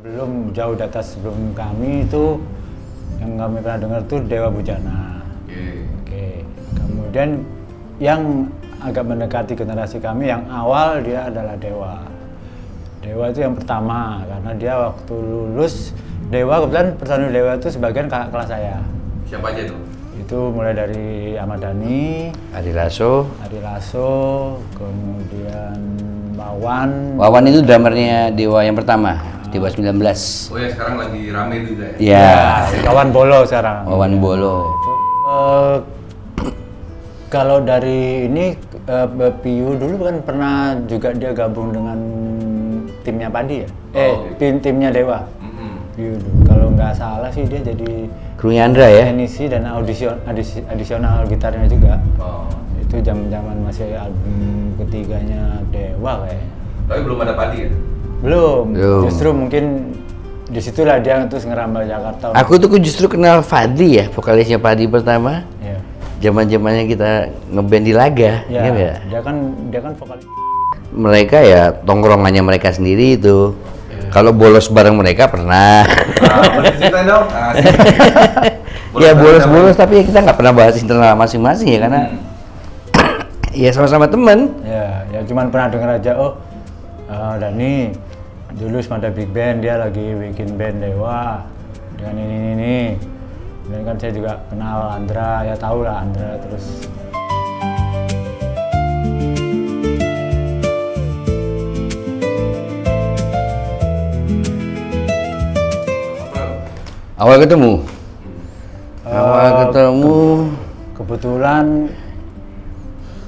Belum jauh di atas sebelum kami itu yang kami pernah dengar tuh Dewa Bujana. Oke. Kemudian yang agak mendekati generasi kami yang awal dia adalah Dewa. Dewa itu yang pertama karena dia waktu lulus Dewa, kebetulan personil Dewa itu sebagian kakak kelas saya. Siapa aja tuh? Itu mulai dari Ahmad Dhani, Ari Lasso, kemudian Wawan. Wawan itu drummernya Dewa yang pertama, Dewa 19. Oh ya, sekarang lagi rame juga ya? Iya. Kawan Bolo sekarang. Wawan Bolo. Kalau dari ini Piyu dulu kan pernah juga dia gabung dengan timnya Padi ya? Timnya Dewa. Piyu dulu. Kalau nggak salah sih dia jadi Krunya Andra ya? teknisi dan adisional gitarnya juga. Oh. Itu zaman masih album ketiganya Dewa kayak. Tapi belum ada Padi ya? Belum. Justru mungkin disitulah dia terus ngerambah Jakarta. Aku tuh justru kenal Fadli ya, vokalisnya Padi pertama. Iya. Zaman-zamannya kita ngeband di Laga, Ya, ya? dia kan vokalis. Mereka ya tongkrongannya mereka sendiri itu. Kalau bolos bareng mereka pernah. Boleh ceritain dong? Ya bolos-bolos tapi kita nggak pernah bahas internal masing-masing ya karena ya sama-sama teman. Ya cuman pernah denger aja Dhani dulu semada big band dia lagi bikin band Dewa dengan ini. Dan kan saya juga kenal Andra, ya tahu lah Andra terus. Awal ketemu Kebetulan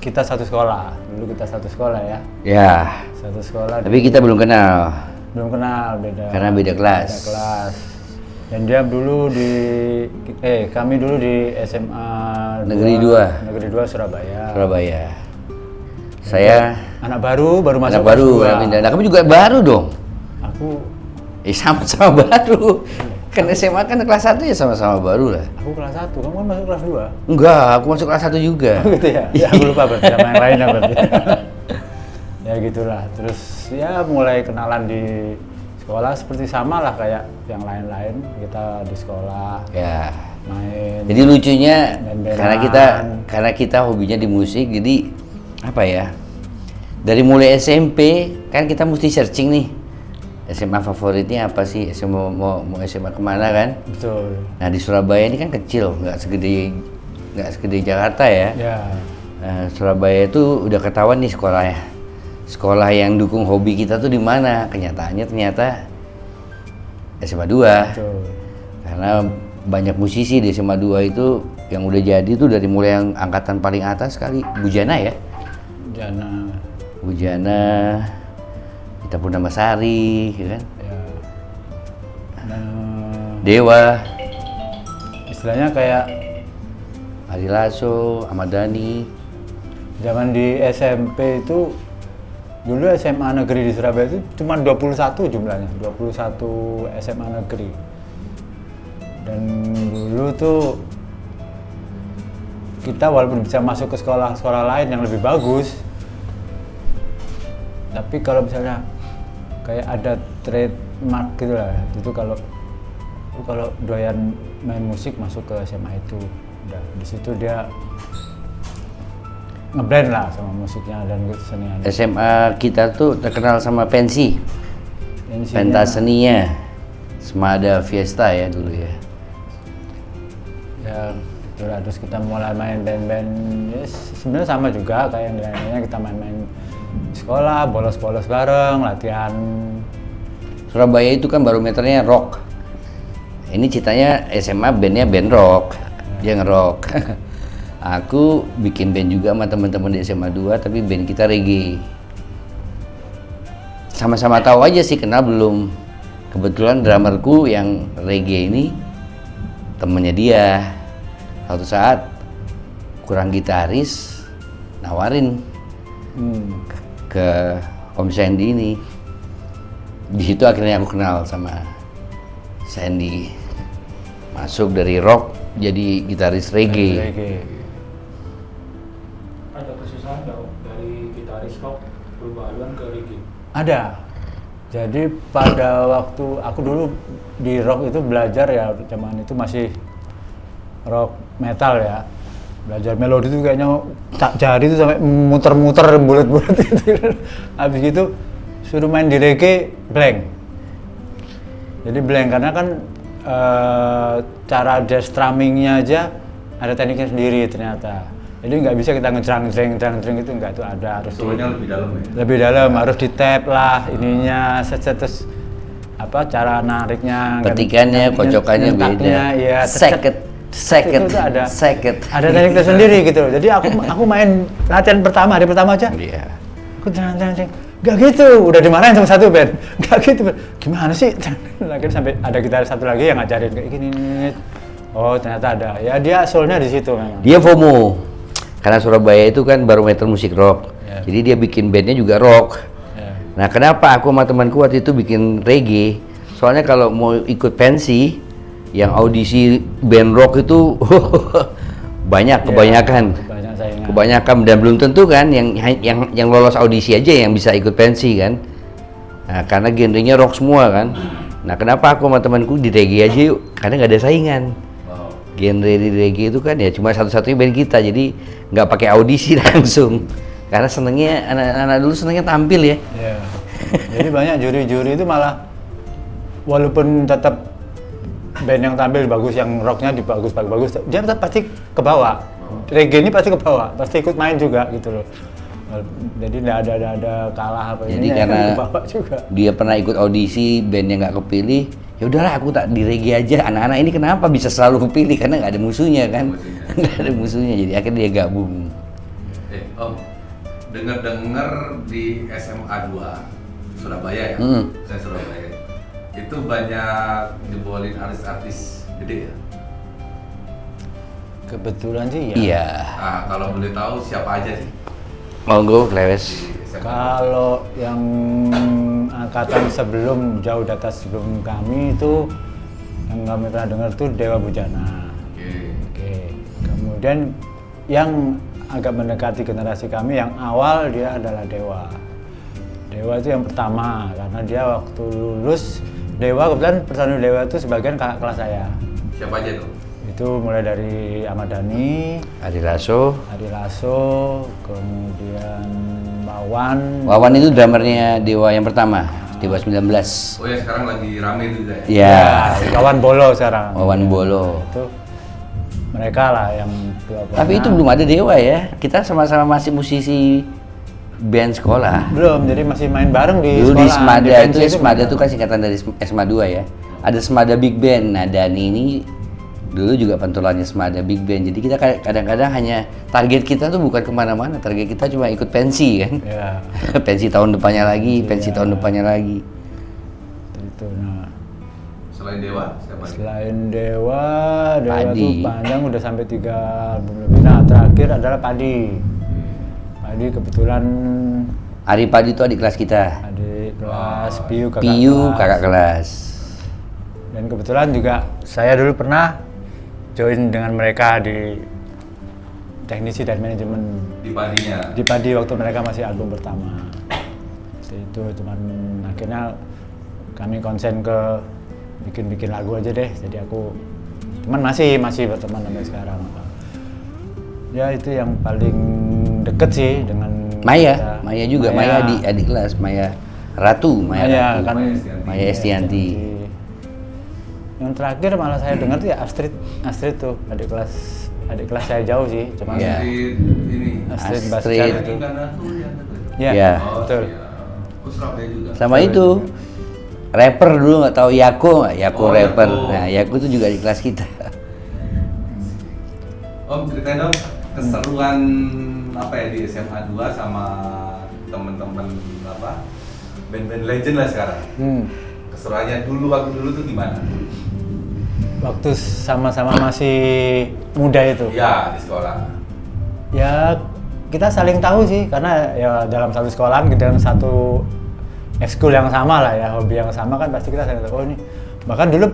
kita satu sekolah. Dulu kita satu sekolah ya. ya, Satu sekolah. tapi kita belum kenal Belum kenal, beda. karena beda kelas. Beda kelas. Dan dia dulu kami dulu di SMA Negeri 2. Negeri 2 Surabaya. Saya Anak baru masuk anak baru kelas 2. pindah. Nah, kamu juga baru dong. Aku Sama-sama baru. Kan SMA kan kelas 1 ya sama-sama baru lah. Aku kelas 1, kamu kan masuk kelas 2. Enggak, aku masuk kelas 1 juga. Oh gitu ya? Ya aku lupa berarti sama yang lainnya berarti. Ya gitulah, terus ya mulai kenalan di sekolah seperti sama lah kayak yang lain-lain. Kita di sekolah Ya. main. Jadi lucunya Band-bandan. karena kita hobinya di musik, jadi apa ya? Dari mulai SMP kan kita mesti searching nih. SMA favoritnya apa sih? SMA mau SMA kemana kan? Betul. Nah di Surabaya ini kan kecil, nggak segede Jakarta ya. Ya. Nah, Surabaya itu udah ketahuan nih sekolahnya. Sekolah yang dukung hobi kita tuh di mana? Kenyataannya ternyata SMA 2. Betul. Karena banyak musisi di SMA 2 itu yang udah jadi tuh dari mulai yang angkatan paling atas kali, Bujana ya. Bujana, kita Purnamasari, ya kan? Ya. Nah, Dewa, istilahnya kayak Ari Lasso, Ahmad Dhani. zaman di SMP itu dulu SMA negeri di Surabaya itu cuma 21 jumlahnya, 21 SMA negeri. Dan dulu tuh kita walaupun bisa masuk ke sekolah-sekolah lain yang lebih bagus, tapi kalau misalnya kayak ada trademark gitu lah, itu kalau doyan main musik masuk ke SMA itu, udah di situ dia ngeblend lah sama musiknya dan kesenian. SMA kita tuh terkenal sama pensi, pentas seninya, Semada Fiesta ya dulu ya. Ya, itulah, terus kita mulai main band-band, sebenarnya sama juga kayak yang lainnya, kita main-main di sekolah, bolos-bolos bareng, latihan. Surabaya itu kan barometernya rock. Ini ceritanya SMA bandnya band rock, dia ngerok. Aku bikin band juga sama teman-teman di SMA 2, tapi band kita reggae. Sama-sama tahu aja sih, kenal belum. Kebetulan drummerku yang reggae ini temennya dia. Suatu saat kurang gitaris, nawarin ke Om Sandy ini. Di situ akhirnya aku kenal sama Sandy. Masuk dari rock jadi gitaris reggae. Ada kesusahan nggak dari gitaris rock berubah haluan ke reggae? Ada. Jadi pada waktu aku dulu di rock itu belajar ya, zaman itu masih rock metal ya. Belajar melodi itu kayaknya tak jari itu sampai muter-muter bulat-bulat gitu. Habis gitu suruh main di reggae blank. Jadi blank karena kan cara dia strummingnya aja ada tekniknya sendiri ternyata. Jadi nggak bisa kita ngejreng itu nggak, itu ada harus lebih dalam ya? Lebih dalam, harus di tap lah ininya, terus apa cara nariknya, petikannya, kocokannya beda. Ya, seket itu ada teknik tersendiri gitu. Jadi aku main latihan pertama, hari pertama aja. Iya. Aku jreng, nggak gitu, udah dimarahin sama satu band. Nggak gitu, gimana sih? Akhirnya sampai ada gitar satu lagi yang ngajarin kayak gini. Oh ternyata ada, ya dia soulnya di situ memang. Dia FOMO. Karena Surabaya itu kan barometer musik rock, jadi dia bikin bandnya juga rock. Nah kenapa aku sama temanku waktu itu bikin reggae? Soalnya kalau mau ikut pensi, yang audisi band rock itu kebanyakan dan belum tentu kan yang lolos audisi aja yang bisa ikut pensi kan. Nah karena genrenya rock semua kan. Nah kenapa aku sama temanku di reggae aja yuk? Karena nggak ada saingan. Genre di reggae itu kan ya cuma satu-satunya band kita, jadi nggak pakai audisi langsung karena senengnya anak-anak dulu senengnya tampil ya. Jadi banyak juri-juri itu malah walaupun tetap band yang tampil bagus, yang rocknya bagus, dia tetap pasti ke bawah. Reggae ini pasti ke bawah, pasti ikut main juga gitu loh. Jadi nggak ada kalah apa jadi ini karena juga. Dia pernah ikut audisi band yang nggak kepilih, ya udahlah aku tak di reggae aja. Anak-anak ini kenapa bisa selalu kepilih karena nggak ada musuhnya kan. Nggak ada musuhnya, jadi akhirnya dia gabung. Om, dengar di SMA 2 Surabaya ya, saya Surabaya itu banyak jebolin artis-artis gede ya? Kebetulan sih ya. Iya. Nah, kalau boleh tahu siapa aja sih? Monggo Klewes. Kalau yang angkatan sebelum, jauh di atas sebelum kami itu yang kami pernah dengar tuh Dewa Bujana. Oke. Kemudian yang agak mendekati generasi kami yang awal dia adalah Dewa. Dewa itu yang pertama karena dia waktu lulus Dewa, kebetulan personil Dewa itu sebagian kakak kelas saya. Siapa aja tuh? Itu mulai dari Ahmad Dhani, Ari Lasso, kemudian Wawan. Wawan itu drummernya Dewa yang pertama, Dewa 19. Oh ya sekarang lagi rame itu ya? Iya. Wawan Bolo sekarang. Wawan Bolo. Itu mereka lah yang dua. Tapi itu belum ada Dewa ya. Kita sama-sama masih musisi band sekolah. Belum, jadi masih main bareng di dulu sekolah. Di Semada itu, Semada itu itu kan singkatan dari SMA 2 ya. Ada Semada Big Band. Nah, Dani ini dulu juga pentolannya Semada Big Band. Jadi kita kadang-kadang hanya target kita tuh bukan kemana-mana. Target kita cuma ikut pensi kan. Ya. Pensi tahun depannya lagi, pensi tahun depannya lagi. Itu. Nah. Selain Dewa, siapa lagi? Selain Dewa Padi. tuh panjang udah sampai 3 album lebih. Nah, terakhir adalah Padi. Padi kebetulan Ari Padi itu adik kelas kita. adik kelas, Piu kakak kelas. Dan kebetulan juga saya dulu pernah join dengan mereka di teknisi dan manajemen Di Padinya? di Padi waktu mereka masih album pertama. Itu cuman akhirnya kami konsen ke bikin lagu aja deh. Jadi aku teman masih berteman sampai sekarang. Ya itu yang paling deket sih dengan Maya juga, Maya di adik kelas, Maya Ratu. Kan Maya Estianti. Yang terakhir malah saya dengar tuh ya Astrid tuh adik kelas saya jauh sih, cuma Astrid Bastian itu. Ya. Betul. Surabaya juga. Sama itu rapper dulu nggak tahu Yako rapper. Nah Yako itu juga di kelas kita. Om ceritain dong keseruan apa ya di SMA 2 sama temen-temen apa band-band legend lah sekarang. Keseruannya waktu dulu tuh gimana? Waktu sama-sama masih muda itu. Ya di sekolah. Ya kita saling tahu sih karena ya dalam satu sekolahan, dalam satu ekskul yang sama lah ya, hobi yang sama kan pasti kita saling tahu. Oh ini bahkan dulu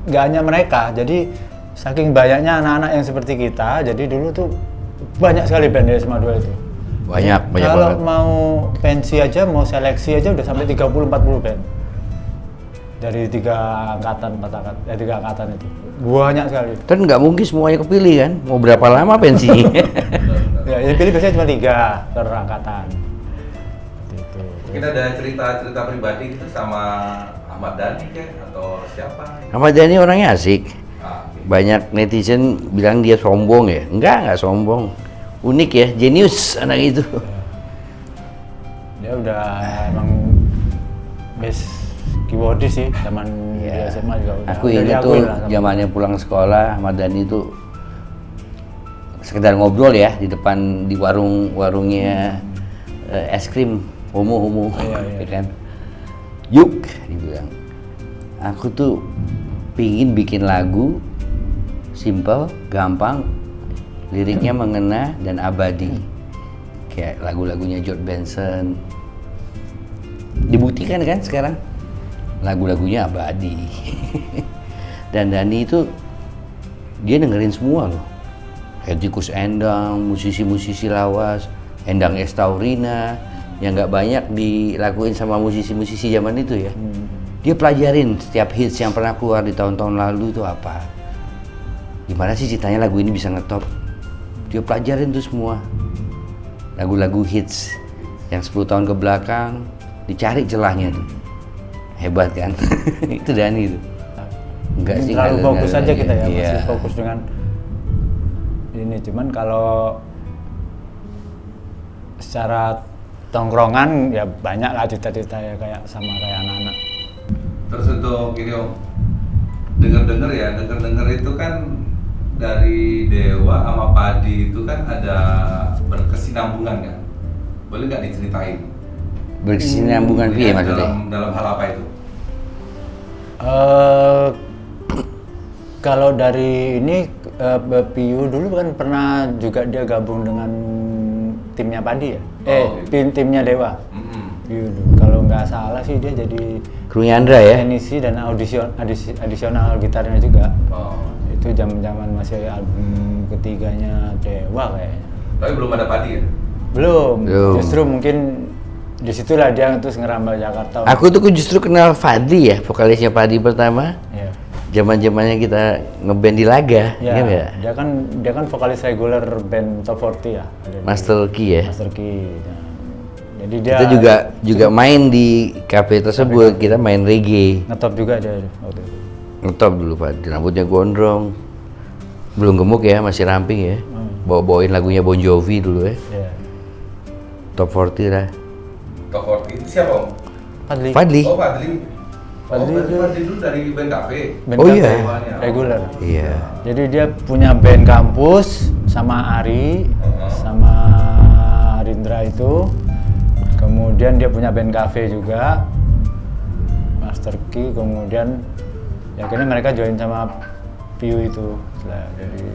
nggak hanya mereka, jadi saking banyaknya anak-anak yang seperti kita, jadi dulu tuh banyak sekali band di SMA 2 itu. Banyak Kalau banget. mau pensi aja, mau seleksi aja udah sampai 30-40 band. Dari 3 angkatan, 4 angkatan, 3 angkatan itu. Banyak sekali. Kan nggak mungkin semuanya kepilih kan? Mau berapa lama pensinya? Ya, yang pilih biasanya cuma 3 per angkatan. Seperti itu. Kita ada cerita pribadi gitu sama Ahmad Dhani kayak atau siapa? Ahmad Dhani orangnya asik. Oke. Banyak netizen bilang dia sombong ya. Enggak sombong. Unik ya, jenius anak itu. Dia udah emang best keyboardis sih, zaman di SMA juga udah. Aku udah ingat diakuin tuh lah sama- zamannya pulang sekolah, Ahmad Dhani itu sekedar ngobrol ya di depan di warungnya es krim homo Iya. ya kan. Yuk, dibilang. Aku tuh pingin bikin lagu simple, gampang, liriknya mengena dan abadi. Kayak lagu-lagunya George Benson. Dibuktikan kan sekarang lagu-lagunya abadi. Dan Dhani itu dia dengerin semua loh. Hetty Koes Endang, musisi-musisi lawas, Endang Estaurina yang nggak banyak dilakuin sama musisi-musisi zaman itu ya. Dia pelajarin setiap hits yang pernah keluar di tahun-tahun lalu itu apa. Gimana sih ceritanya lagu ini bisa ngetop? Dia pelajarin tuh semua. Lagu-lagu hits yang 10 tahun ke belakang dicari celahnya tuh. Hebat kan? Itu Dhani itu. Enggak sih, terlalu nggak fokus dengar aja lagi. kita ya, Iya. masih fokus dengan ini. Cuman kalau secara tongkrongan ya banyak lah cerita-cerita ya kayak sama kayak anak-anak. Terus untuk ini Om, denger itu kan dari Dewa sama Padi itu kan ada berkesinambungan kan? Boleh nggak diceritain? Berkesinambungan piye Ya, maksudnya? dalam hal apa itu? Kalau dari ini Piu dulu kan pernah juga dia gabung dengan timnya Padi ya? Gitu. Timnya Dewa. Piu dulu. Kalau nggak salah sih dia jadi Krunya Andra ya? teknisi dan adisional gitarnya juga. Oh. Itu zaman masih album ketiganya Dewa kayaknya. Tapi belum ada Padi ya? Belum. Belum. Justru mungkin disitulah dia terus ngerambah Jakarta. Aku tuh justru kenal Fadli ya, vokalisnya Padi pertama. Ya. Zaman-zamannya kita ngeband di Laga, Ya, kan ya? dia kan vokalis reguler band Top 40 ya. Ada di Master Key ya. Master Key. Nah, jadi dia Kita juga main di kafe tersebut, kita main reggae. ngetop juga dia waktu itu. Ngetop dulu Pak, rambutnya gondrong. Belum gemuk ya, masih ramping ya. Bawa-bawain lagunya Bon Jovi dulu ya. Ya. Top 40 lah. Top 40 itu siapa Om? Fadli. Fadli. Oh Fadli. Fadli Oh, itu- Fadli dulu dari band cafe. Band Oh, cafe, iya? reguler. Iya. Jadi dia punya band kampus sama Ari, sama Rindra itu. Kemudian dia punya band cafe juga, Master Key. Kemudian ya akhirnya mereka join sama Piu itu. Nah,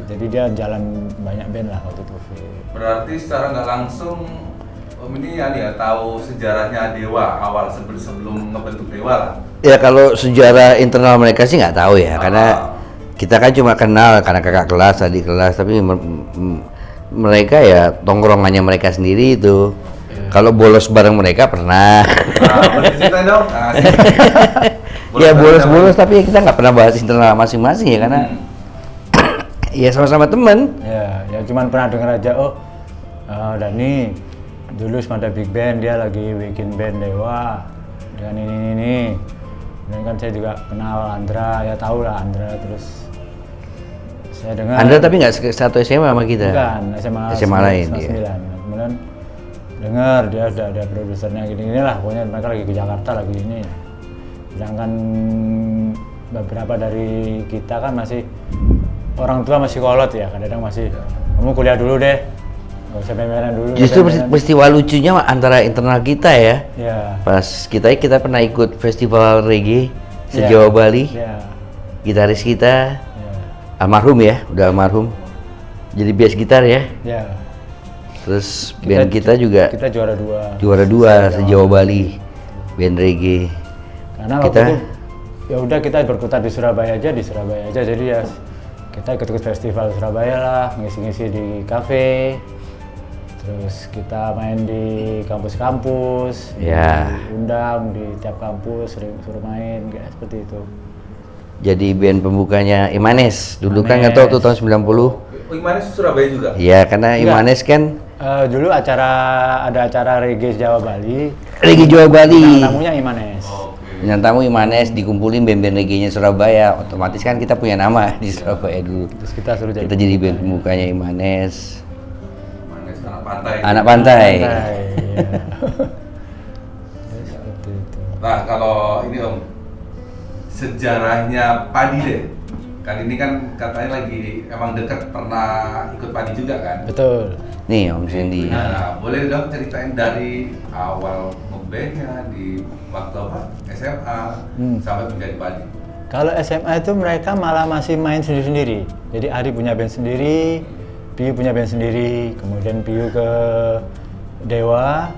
jadi dia jalan banyak band lah waktu itu. Berarti secara nggak langsung Om ini ya tahu sejarahnya Dewa awal sebelum ngebentuk Dewa lah. Ya kalau sejarah internal mereka sih nggak tahu ya, karena kita kan cuma kenal karena kakak kelas, adik kelas, tapi mereka ya tongkrongannya mereka sendiri itu. Kalau bolos bareng mereka pernah. Boleh ceritain dong? Ya bolos-bolos, tapi kita nggak pernah bahas internal masing-masing ya, karena ya sama-sama teman. Ya cuman pernah dengar aja, Dhani dulu ada big band, dia lagi bikin band Dewa dengan ini. Dan kan saya juga kenal Andra, ya tahu lah Andra. Terus saya dengar Anda tapi nggak satu SMA sama kita? bukan, SMA lain dia. 9. Kemudian dengar dia sudah ada produsernya gini lah, pokoknya mereka lagi ke Jakarta lagi ini. Sedangkan beberapa dari kita kan masih orang tua masih kolot ya, kadang-kadang masih kamu kuliah dulu deh, nggak usah memeran dulu. Justru memeran." peristiwa lucunya antara internal kita ya. Ya. Pas kita pernah ikut festival reggae se-Jawa Bali. Ya. Gitaris kita Ya. almarhum ya, udah almarhum. Jadi bass gitar ya. Ya. Terus band kita juga Kita juara 2. juara 2 se-Jawa Bali. Band reggae. Karena waktu Kita- itu ya udah kita berkutat di Surabaya aja, jadi ya kita ikut-ikut festival Surabaya lah, ngisi-ngisi di kafe. Terus kita main di kampus-kampus, Ya. diundang di tiap kampus, sering suruh main, kayak seperti itu. Jadi band pembukanya Imanes. Dulu kan Imanes. nggak tahu tuh tahun 90. Oh, Imanes Surabaya juga? Iya, karena Enggak. Imanes kan Dulu ada acara reggae Jawa Bali, Reggae Jawa Bali. tamunya Imanes. Oke. Bintang tamu Imanes dikumpulin band-band reggae-nya Surabaya. Otomatis kan kita punya nama di Surabaya dulu. Terus kita suruh Kita jadi band pembukanya Imanes. Imanes anak pantai. Anak pantai. Iya. Ya, seperti itu. Nah, kalau ini Om, sejarahnya Padi deh. Kan ini kan katanya lagi emang dekat pernah ikut Padi juga kan? Betul. Nih Om Sandy. Nah, boleh dong ceritain dari awal ngebandnya di waktu apa? SMA sampai menjadi Padi. Kalau SMA itu mereka malah masih main sendiri-sendiri. Jadi Ari punya band sendiri, Piyu punya band sendiri, kemudian Piyu ke Dewa,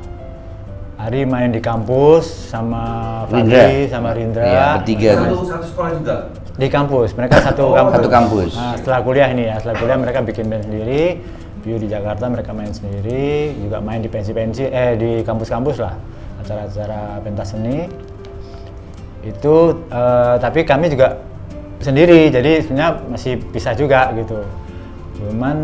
Ari main di kampus sama Fadli, sama Rindra. Iya, bertiga. Satu sekolah juga. Di kampus, mereka satu Oh, kampus. satu kampus. Nah, setelah kuliah ini ya, setelah kuliah mereka bikin band sendiri. Piyu di Jakarta mereka main sendiri, juga main di pensi-pensi, di kampus-kampus lah, acara-acara pentas seni. Itu, tapi kami juga sendiri, jadi sebenarnya masih bisa juga gitu. Cuman,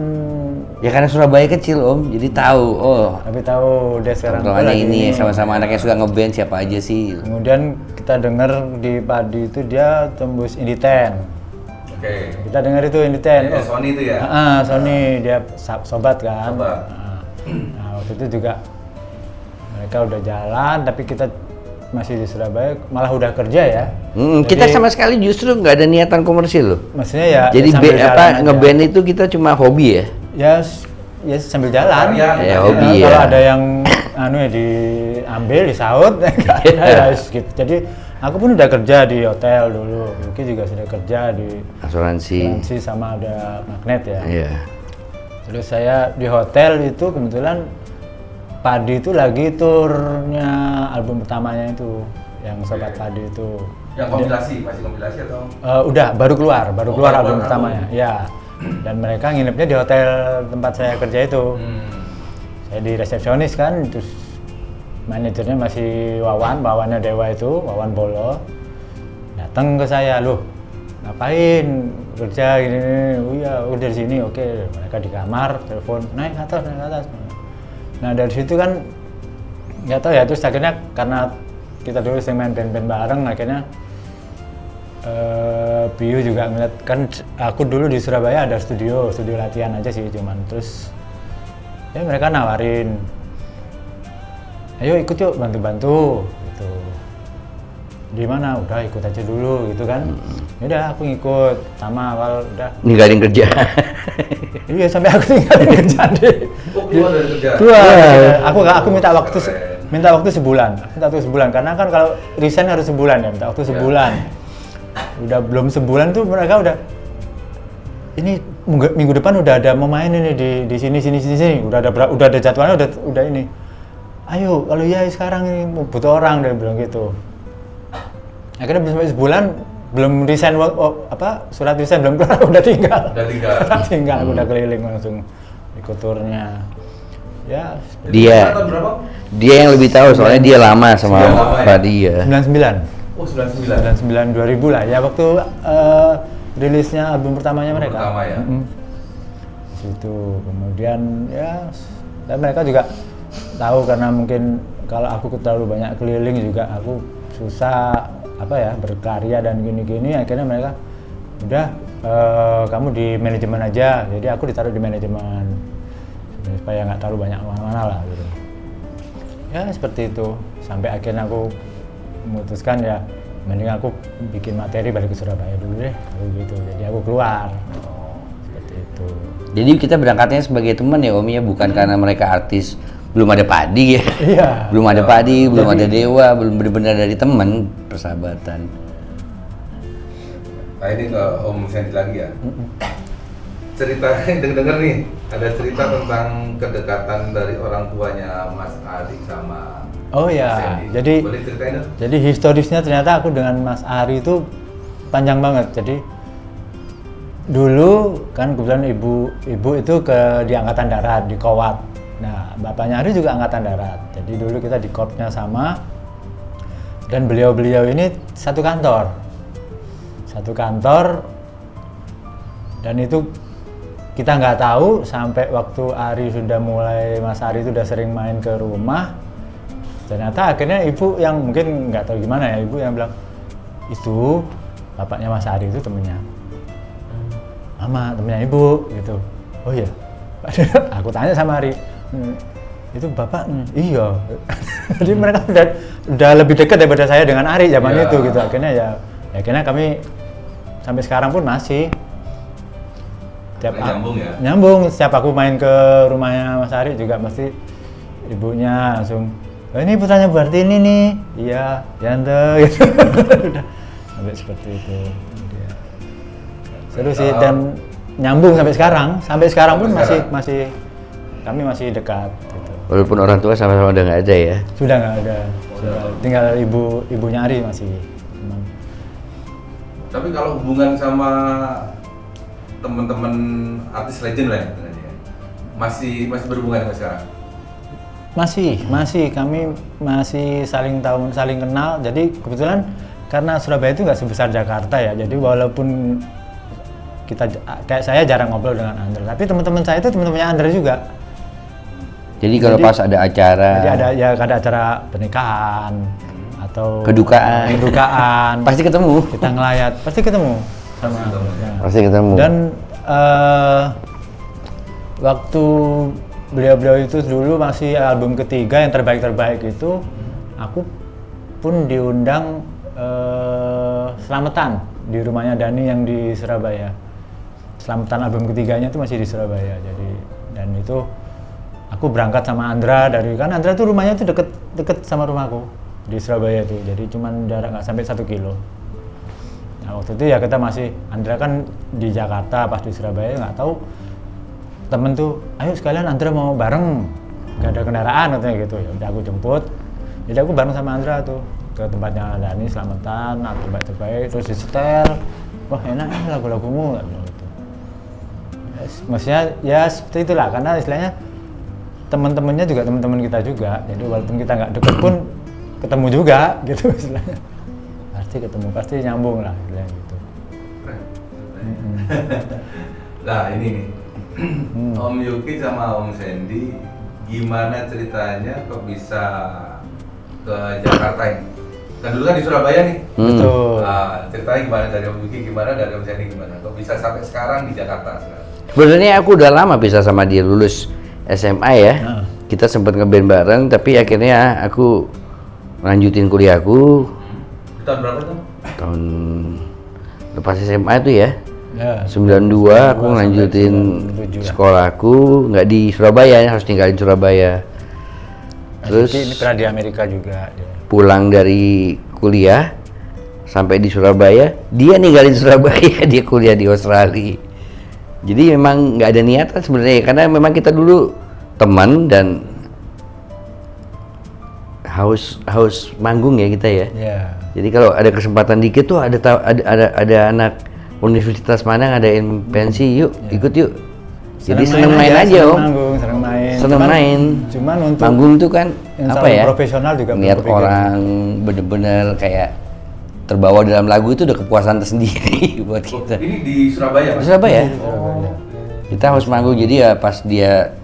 Ya karena Surabaya kecil Om, jadi tahu. Oh, tapi tahu udah sekarang tuh tongkrongannya lagi ini sama-sama anaknya suka ngeband siapa aja sih. Kemudian kita dengar di Padi itu dia tembus Indie 10. Oke. Kita dengar itu Indie 10. Ya, Sony itu ya? Sony dia sobat kan. Sobat. Nah, waktu itu juga mereka udah jalan, tapi kita masih di Surabaya, malah udah kerja ya. Kita Jadi, sama sekali justru nggak ada niatan komersil loh. maksudnya ya. Jadi sambil jalan aja. ngeband itu kita cuma hobi ya. Ya sambil jalan. Ya, hobi Kalau ya. ada yang ya diambil, disaut, ya, gitu. Jadi aku pun udah kerja di hotel dulu. Yuki juga sudah kerja di Asuransi. sama ada magnet ya. Iya. Terus saya di hotel itu kebetulan Padi itu lagi turnya album pertamanya itu, yang Sobat Padi itu. Yang kompilasi, masih kompilasi atau? Udah baru keluar baru album keluar pertamanya. Ya. Dan mereka nginepnya di hotel tempat saya kerja itu. Saya di resepsionis kan, terus manajernya masih Wawannya Dewa itu, Wawan Bolo. Datang ke saya, loh ngapain kerja gini? Oh iya, udah di sini, oke. Mereka di kamar, telepon, naik ke atas. Nah dari situ kan nggak tahu ya, terus akhirnya karena kita dulu sering main band-band bareng, akhirnya Piyu juga ngeliat, kan aku dulu di Surabaya ada studio latihan aja sih cuman, terus ya mereka nawarin, ayo ikut yuk bantu-bantu gitu. Di mana? Udah ikut aja dulu gitu kan. Udah aku ngikut, sama awal udah. Ninggalin kerja. Iya sampai aku tinggalin kerja deh. Oh, keluar dari kerja? Keluar. Aku minta waktu sebulan karena kan kalau resign harus sebulan ya, minta waktu sebulan. Udah belum sebulan tuh mereka udah, ini minggu depan udah ada mau main ini di sini. Udah ada jadwalnya, udah ini. Ayo kalau ya sekarang ini butuh orang, dia bilang gitu. Akhirnya belum sampai sebulan, belum resign, surat resign belum keluar, udah tinggal. Aku udah keliling langsung ikut turnya. Ya. Dia yang lebih tahu soalnya dia lama sama Padi ya. 99. Oh, 99. 2000 lah ya, waktu rilisnya album pertamanya mereka. Pertama ya. Situ kemudian ya, dan mereka juga tahu karena mungkin kalau aku terlalu banyak keliling juga aku susah berkarya dan gini-gini, akhirnya mereka udah kamu di manajemen aja, jadi aku ditaruh di manajemen supaya nggak terlalu banyak kemana-mana lah gitu. Ya seperti itu, sampai akhirnya aku memutuskan ya mending aku bikin materi balik ke Surabaya dulu deh, gitu. Jadi aku keluar. Seperti itu. Jadi kita berangkatnya sebagai teman ya Om ya, bukan karena mereka artis. Belum ada Padi ya. Iya. Belum ada Padi, belum ada Dewa, belum benar-benar dari teman, persahabatan. Nah ini ke Om Sandy lagi ya. Ceritanya denger nih, ada cerita tentang kedekatan dari orang tuanya Mas Ari sama Oh ya, Sandy. jadi Boleh ceritain dong? jadi historisnya ternyata aku dengan Mas Ari itu panjang banget. Jadi dulu kan kebetulan ibu itu di Angkatan Darat di Kowat. Nah, bapaknya Ari juga angkatan darat. Jadi dulu kita di korpsnya sama, dan beliau-beliau ini satu kantor, dan itu kita nggak tahu sampai waktu Ari sudah mulai, Mas Ari itu udah sering main ke rumah. Ternyata akhirnya ibu yang mungkin nggak tahu gimana ya, ibu yang bilang itu bapaknya Mas Ari itu temennya Mama, temennya ibu gitu. Oh iya. Aku tanya sama Ari, itu bapak? Iya. Jadi mereka udah lebih dekat daripada saya dengan Ari zaman itu gitu. Akhirnya kami sampai sekarang pun masih nyambung. Setiap aku main ke rumahnya Mas Ari juga mesti ibunya langsung, oh, ini putranya berarti ini nih. Iya, Yante gitu. Udah sampai seperti itu. Seru sih, dan nyambung sampai sekarang pun masih kami masih dekat gitu. Walaupun orang tua sama-sama udah nggak ada ya? Sudah nggak ada. Tinggal ibunya Ari masih. Tapi kalau hubungan sama teman-teman artis legend lah ya, masih berhubungan sampai sekarang? Masih, kami masih saling tahu, saling kenal. Jadi kebetulan karena Surabaya itu nggak sebesar Jakarta ya, jadi walaupun kayak saya jarang ngobrol dengan Andre, tapi teman-teman saya itu teman-temannya Andre juga. Jadi kalau pas ada acara, ada acara pernikahan atau kedukaan pasti ketemu. Kita ngelayat pasti ketemu sama. Pasti ketemu. Dan waktu beliau itu dulu masih album ketiga yang terbaik itu, aku pun diundang selamatan di rumahnya Dani yang di Surabaya. Selamatan album ketiganya itu masih di Surabaya. Jadi, dan itu aku berangkat sama Andra kan Andra tuh rumahnya tuh deket sama rumahku di Surabaya itu. Jadi cuman jarak nggak sampai 1 kilo. Nah, waktu itu ya kita masih, Andra kan di Jakarta, pas di Surabaya nggak tahu, temen tuh, ayo sekalian Andra mau bareng, nggak ada kendaraan katanya gitu. Ya udah aku jemput, jadi aku bareng sama Andra tuh ke tempatnya Dani selamatan, terbaik, terus disetel, wah enak nih lagu-lagumu gitu. Maksudnya ya seperti itulah, karena istilahnya teman-temannya juga teman-teman kita juga, jadi walaupun kita nggak deket pun ketemu juga gitu istilahnya. Pasti nyambung lah gitu. Nah ini nih, Om Yuki sama Om Sandy, gimana ceritanya kok bisa ke Jakarta ini? Kan dulu kan di Surabaya nih. Betul. Nah, ceritanya gimana dari Om Yuki, gimana dari Om Sandy, gimana? Kok bisa sampai sekarang di Jakarta sekarang? Sebenarnya aku udah lama pisah sama dia, lulus SMA ya. Kita sempat ngeband bareng, tapi akhirnya aku lanjutin kuliahku. Tahun berapa tuh? Tahun lepas SMA itu ya. 92 aku lanjutin sekolahku, nggak di Surabaya, harus tinggalin Surabaya. Terus ini pernah di Amerika juga. Pulang dari kuliah sampai di Surabaya, dia ninggalin Surabaya, dia kuliah di Australia. Jadi memang nggak ada niatan sebenarnya, karena memang kita dulu teman dan haus manggung ya kita ya. Jadi kalau ada kesempatan dikit tuh ada anak universitas mana ngadain pensi, yuk ikut yuk. Jadi seneng main aja Om. Seneng main. Cuman untuk manggung tuh kan apa ya? Profesional juga. Lihat orang bener-bener kayak terbawa dalam lagu itu udah kepuasan tersendiri buat kita. Ini di Surabaya? Di Surabaya. Kita harus manggung, jadi ya pas dia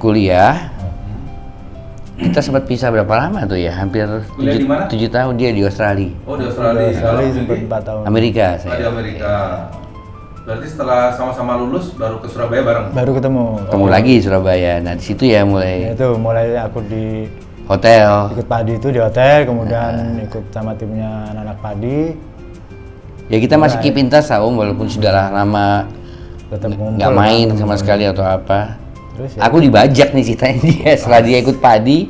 kuliah, kita sempat pisah berapa lama tuh ya? Hampir 7 tahun dia di Australia. Oh di Australia. Sempat 4 tahun. Amerika saya. Di Amerika. Berarti setelah sama-sama lulus baru ke Surabaya bareng? Baru ketemu. Ketemu lagi di Surabaya. Nah di situ ya mulai. Mulai aku di hotel. Ikut padi itu di hotel, kemudian ikut sama timnya anak padi. Ya kita masih keep in touch Om, walaupun sudah lama nggak main sama sekali atau apa. Terus, ya, aku dibajak nih ceritanya dia. Setelah dia ikut padi,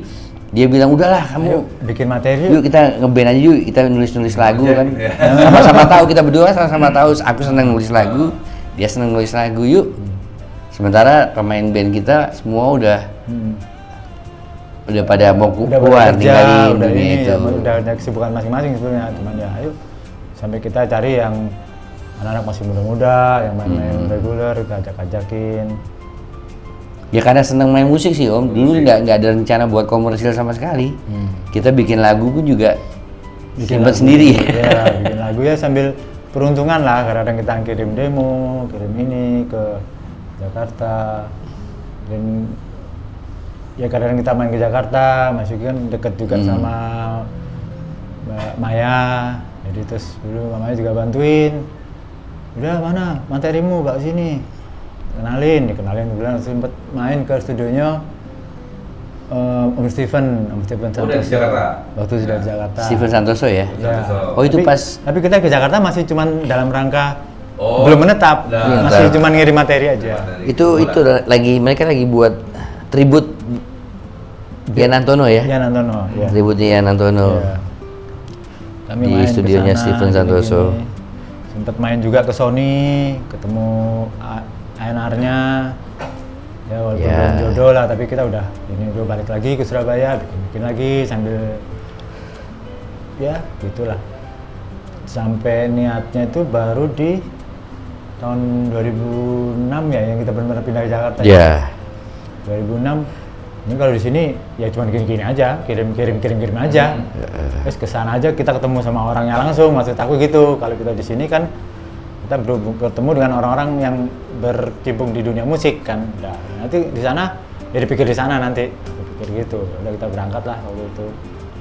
dia bilang udahlah kamu bikin materi. Yuk kita ngeband aja yuk, kita nulis lagu kan. Sama-sama tahu, kita berdua sama-sama tahu. Aku senang nulis lagu, dia senang nulis lagu yuk. Sementara pemain band kita semua udah pada mau keluar ninggalin dunia itu. Udah ada kesibukan masing-masing sebenarnya, cuman ya ayo sampai kita cari yang anak-anak masih muda-muda, yang main-main reguler, kita ajak-ajakin. Ya karena senang main musik sih Om. Dulu nggak ada rencana buat komersil sama sekali. Kita bikin lagu pun juga simpan sendiri. Ya, bikin lagu ya sambil peruntungan lah. Kadang kita kirim demo, kirim ini ke Jakarta. Dan ya kadang kita main ke Jakarta, Mas Yuki kan deket juga sama Mbak Maya. Jadi terus dulu Mbak Maya juga bantuin. Udah mana materimu Mbak sini. Dikenalin bilang sempet main ke studionya Om Steven Santoso. Udah di Jakarta? Waktu sudah di Jakarta. Steven Santoso ya? Ya. Oh itu pas. Tapi kita ke Jakarta masih cuman dalam rangka belum menetap, masih cuman ngirim materi aja. Itu mereka lagi buat tribut Yan Antono ya? Yan Antono, ya. Tributnya Yan Antono. Ya. Kami Di main studionya kesana, Steven Santoso. Sempet main juga ke Sony, ketemu A&R-nya. Ya walaupun belum jodoh lah, tapi kita udah balik lagi ke Surabaya, bikin lagi sambil ya gitulah. Sampai niatnya itu baru di tahun 2006 ya yang kita benar-benar pindah ke Jakarta. Ya. 2006. Ini kalau di sini ya cuma gini-gini aja, kirim aja. Terus kesana aja kita ketemu sama orangnya langsung. Maksud aku gitu. Kalau kita di sini kan kita bertemu dengan orang-orang yang berkecimpung di dunia musik kan. Nah, nanti di sana ya dipikir di sana nanti. Dipikir gitu. Udah kita berangkat lah waktu itu.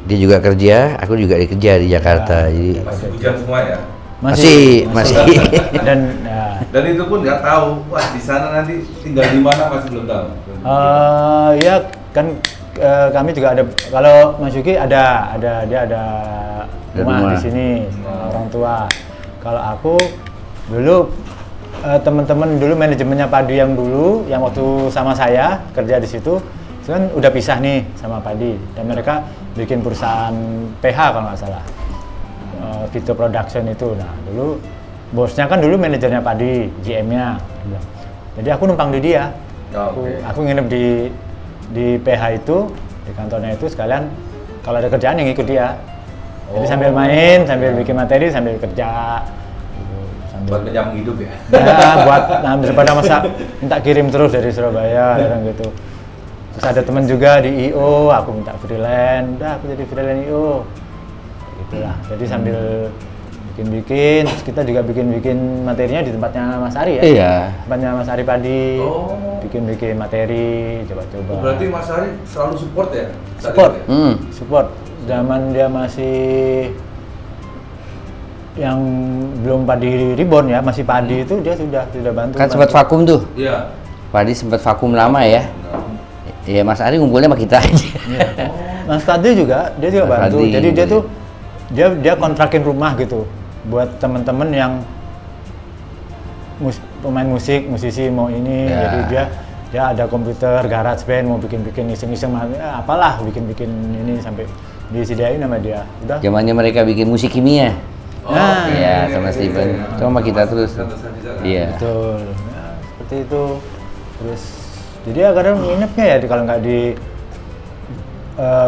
Dia juga kerja, aku juga kerja di Jakarta. Jadi Masih hujan semua ya? masih. Dan itu pun nggak tahu, wah di sana nanti tinggal di mana masih belum tahu. Ya kan kami juga ada, kalau Mas Yuki dia ada rumah di sini sama orang tua. Kalau aku dulu teman-teman dulu manajemennya Padi yang waktu sama saya kerja di situ, itu kan udah pisah nih sama Padi dan mereka bikin perusahaan PH kalau nggak salah. Video production itu. Nah, dulu bosnya kan dulu manajernya Padi, GM-nya. Jadi aku numpang di dia. Aku nginep di PH itu, di kantornya itu sekalian kalau ada kerjaan yang ikut dia. Jadi sambil main, sambil bikin materi, sambil kerja. Buat menyambung hidup ya? Ya, buat daripada masa minta kirim terus dari Surabaya, kadang gitu. Terus ada teman juga di IO, aku minta freelance, aku jadi freelance IO. Itulah, jadi sambil bikin-bikin, terus kita juga bikin materinya di tempatnya Mas Ari ya? Iya. Tempatnya Mas Ari Padi, bikin materi, coba-coba. Berarti Mas Ari selalu support ya? Support. Zaman dia masih yang belum Padi Reborn ya, masih Padi itu dia sudah bantu. Kan sempat vakum tuh. Iya. Padi sempat vakum lama ya. Iya, Mas Ari ngumpulnya sama kita aja. Iya. Mas Fadli juga, dia juga bantu. Fadli, jadi dia tuh dia kontrakin rumah gitu buat temen-temen yang pemain musik, musisi mau ini. Ya. Jadi dia ada komputer, garage band, mau bikin iseng-iseng apalah, bikin ini sampai disediain sama dia. Udah. Zamannya mereka bikin musik kimia. Nah, iya, sama Steven. Sama kita terus. Iya. Betul. Nah, seperti itu. Terus jadi ya kadang nginepnya ya kalau nggak di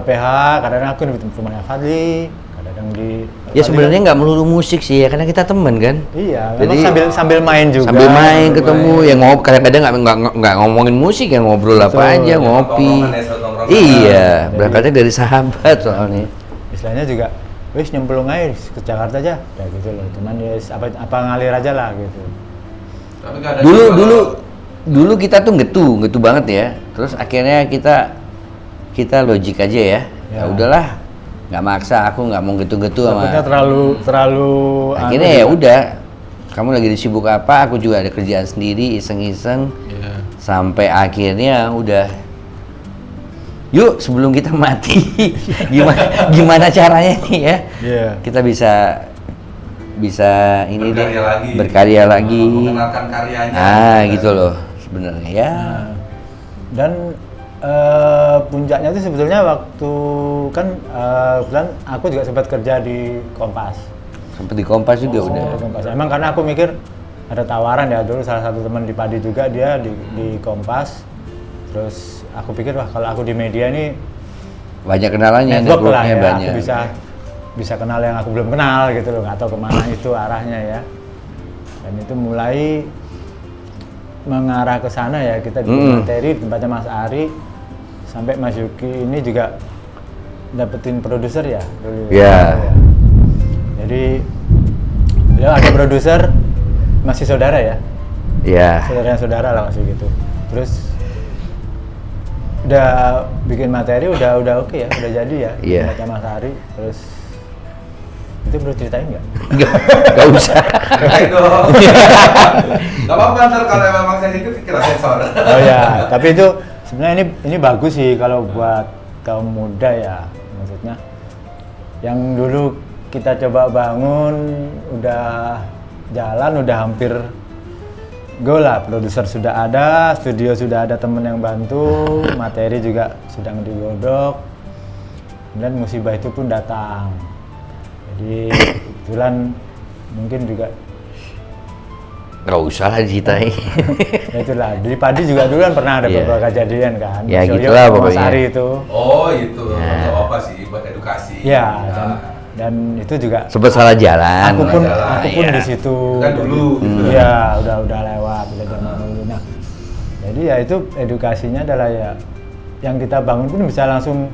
PH, kadang aku di rumahnya Fadli, kadang di Ya sebenarnya nggak melulu musik sih ya, karena kita temen kan. Iya, jadi sambil main juga. Sambil main ketemu, ya kadang-kadang nggak ngomongin musik ya, ngobrol apa aja, ngopi. Iya, berangkatnya dari sahabat soalnya. Istilahnya juga, wis nyemplung aja ke Jakarta aja, kayak gitu loh. Cuman ya apa ngalir aja lah gitu. Dulu kita tuh ngetu banget ya. Terus akhirnya kita logik aja ya. Ya udahlah, nggak maksa, aku nggak mau gitu-gitu sama. terlalu. Akhirnya ya udah, kamu lagi disibuk apa, aku juga ada kerjaan sendiri, iseng-iseng. Yeah. Sampai akhirnya udah, yuk sebelum kita mati, gimana caranya nih ya? Yeah. Kita bisa ini berkarya lagi. Mengenalkan karyanya. Gitu loh sebenarnya ya. Dan puncaknya itu sebetulnya waktu kan kebetulan aku juga sempat kerja di Kompas. Sempat di Kompas juga udah. Kompas. Emang karena aku mikir ada tawaran ya, dulu salah satu teman di Padi juga dia di Kompas. Terus aku pikir wah kalau aku di media ini banyak kenalannya, network lah ya, banyak. Aku bisa kenal yang aku belum kenal gitu loh, nggak tahu kemana itu arahnya ya. Dan itu mulai mengarah ke sana ya, kita bikin materi di tempatnya Mas Ari sampai Mas Yuki ini juga dapetin produser ya dulu. Ya. Jadi beliau ada produser, masih saudara ya. Iya. Saudara lah masih gitu. Terus udah bikin materi udah oke ya, udah jadi ya. Iya. Tempatnya Mas Ari. Terus itu perlu ceritain nggak? Gak usah. Ceritain dong. Gak apa-apa, ntar kalau memang sensitif kita sensor. Oh ya, tapi itu sebenarnya ini bagus sih kalau buat kaum muda ya, maksudnya yang dulu kita coba bangun udah jalan, udah hampir go lah, produser sudah ada, studio sudah ada, temen yang bantu, materi juga sedang digodok, kemudian musibah itu pun datang. Jadi kebetulan mungkin juga Gak usah lah diceritain. ya itulah, di Padi juga dulu kan pernah ada Iya. beberapa kejadian kan. Ya, Mas Yoyo gitulah sama Mas pokoknya. Ari itu. Oh itu, Ya. untuk apa sih? Buat edukasi. Ya, dan itu juga Sempet salah jalan. aku pun Iya. di situ. Kan dulu. gitu. Iya, udah lewat, udah zaman dulu. Nah, jadi ya itu edukasinya adalah ya yang kita bangun pun bisa langsung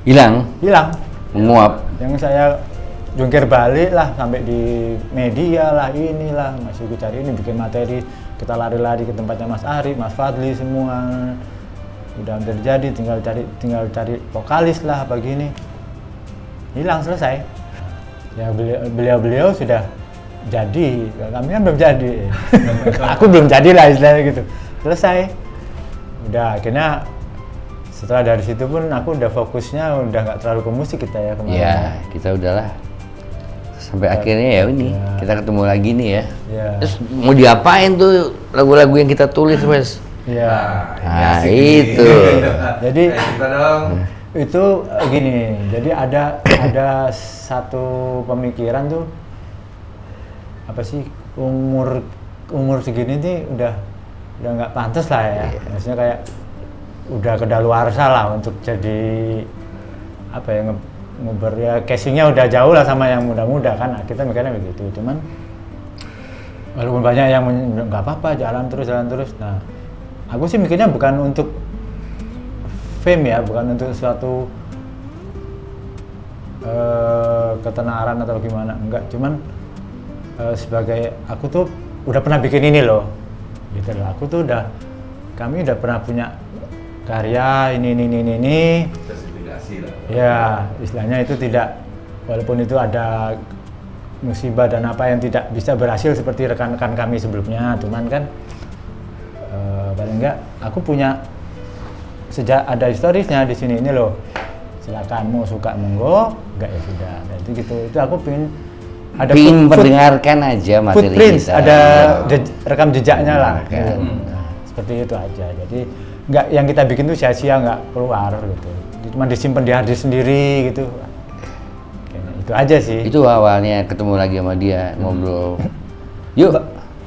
Hilang, hilang. menguap. Yang saya jungkir balik lah sampai di media lah, inilah masih gue cari ini, bikin materi, kita lari-lari ke tempatnya Mas Ari, Mas Fadli, semua udah hampir jadi, tinggal cari vokalis lah apa gini, hilang, selesai. Ya beliau sudah jadi, kami kan belum jadi. Aku belum jadi lah istilahnya gitu, selesai. Udah akhirnya setelah dari situ pun aku udah fokusnya udah nggak terlalu ke musik kita ya kemarin. Iya, kita udahlah. Sampai akhirnya ya ini, kita ketemu lagi nih ya. Iya. Terus mau diapain tuh lagu-lagu yang kita tulis, Mas? Iya. Nah, asik nih. itu. Jadi Kita dong. itu gini, jadi ada satu pemikiran tuh, apa sih, umur segini nih udah nggak pantas lah ya. Maksudnya kayak udah kedaluarsa lah untuk jadi apa ya, ya casingnya udah jauh lah sama yang muda-muda kan. Nah, kita mikirnya begitu. Cuman walaupun banyak yang nggak apa-apa, jalan terus. Nah, aku sih mikirnya bukan untuk fame ya, bukan untuk suatu ketenaran atau gimana, enggak. Cuman sebagai aku tuh udah pernah bikin ini loh, gitu loh. Aku tuh kami udah pernah punya karya ini. Sertifikasi lah. Ya, istilahnya itu tidak, walaupun itu ada musibah dan apa yang tidak bisa berhasil seperti rekan-rekan kami sebelumnya, cuman kan paling enggak aku punya sejak ada historisnya di sini ini loh. Silakan, mau suka monggo, enggak ya sudah. Dan itu aku pengen ada mendengarkan aja materi footprints, kita. ada rekam jejaknya lah. Kan. Nah, seperti itu aja. Jadi nggak yang kita bikin tuh sia-sia, nggak keluar gitu. Cuma disimpan di hard disk sendiri gitu. Kayaknya itu aja sih. Itu awalnya ketemu lagi sama dia, ngobrol. Yuk,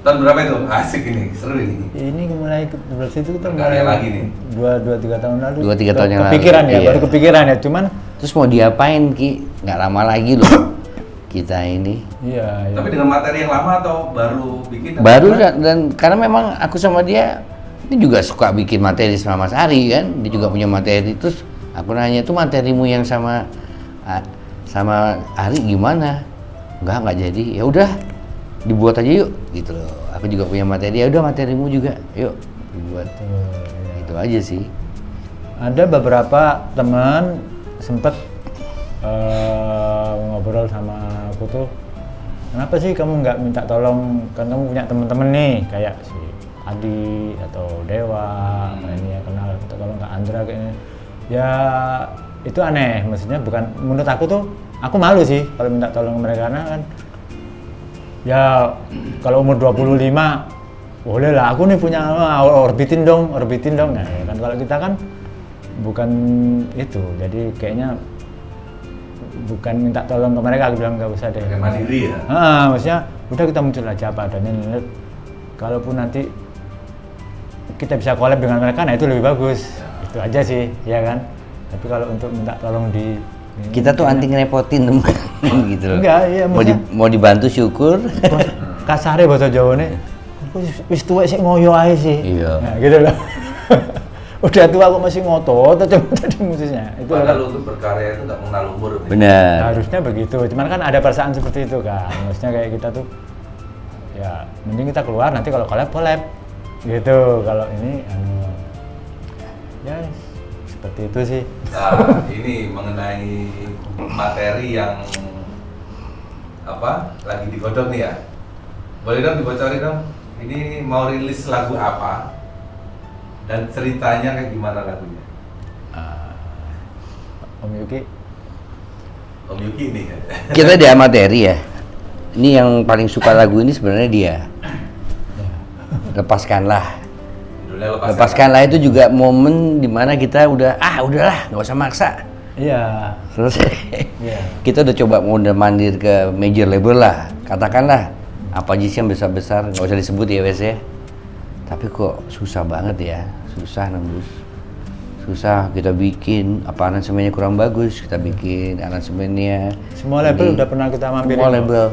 Tahun berapa itu? Asik ini, seru ini. Ini mulai dari situ kita Karya lagi nih. 2-3 tahun lalu. 2-3 tahun yang lalu. Kepikiran ya, Iya. baru kepikiran ya. Cuman terus mau diapain Ki? Nggak lama lagi loh kita ini. iya. Tapi dengan materi yang lama atau baru bikin? Baru dan karena memang aku sama dia juga suka bikin materi sama Mas Ari kan. Dia juga punya materi. Terus aku nanya, itu materimu yang sama Ari gimana? Nggak jadi. Ya udah, dibuat aja yuk gitu loh. Aku juga punya materi. Ya udah, materimu juga yuk dibuat. Itu aja sih. Ada beberapa teman sempet ngobrol sama aku tuh, kenapa sih kamu nggak minta tolong, kan kamu punya temen-temen nih kayak si Adi atau Dewa, ini ya kenal, minta tolong Kak Andra kayaknya. Ya itu aneh, maksudnya bukan, menurut aku tuh aku malu sih kalau minta tolong mereka, karena kan ya kalau umur 25 boleh lah, aku nih punya orbitin dong. Nah, ya kan kalau kita kan bukan itu, jadi kayaknya bukan minta tolong ke mereka, aku bilang nggak usah deh. Kayak mandiri ya? Maksudnya udah kita muncul aja apa adanya. Kalaupun nanti kita bisa collab dengan mereka, nah itu lebih bagus. Itu aja sih, ya kan. Tapi kalau untuk minta tolong Kita tuh anti ngerepotin teman gitu loh. Enggak, iya, maksudnya Mau dibantu syukur. kasare bahasa Jawa nih, aku wis tuwek sik ngoyo ae sih. Iya. Nah, gitu loh. Udah tua kok masih ngotot atau jadi musisnya. Itu padahal untuk berkarya itu nggak mengenal umur. Benar. harusnya begitu. Cuman kan ada perasaan seperti itu kan. Maksudnya kayak kita tuh ya mending kita keluar nanti kalau collab gitu. Kalau ini ya seperti itu sih. Nah, ini mengenai materi yang apa lagi digodok nih ya. Boleh dong dibocorin dong. Ini mau rilis lagu apa? Dan ceritanya kayak gimana lagunya? Om Yuki. Om Yuki nih. Kita dia materi ya. Ini yang paling suka lagu ini sebenarnya dia. Lepaskanlah. Judulnya Lepaskanlah itu juga momen dimana kita udahlah nggak usah maksa. Iya. Selesai. Iya. Kita udah coba mondar-mandir ke major label lah. Katakanlah apa aja sih yang besar-besar, nggak usah disebut ya wes ya. Tapi kok susah banget ya, susah nembus. Susah kita bikin, apa aransemennya kurang bagus, kita bikin aransemennya. Semua label udah pernah kita mampirin. Semua label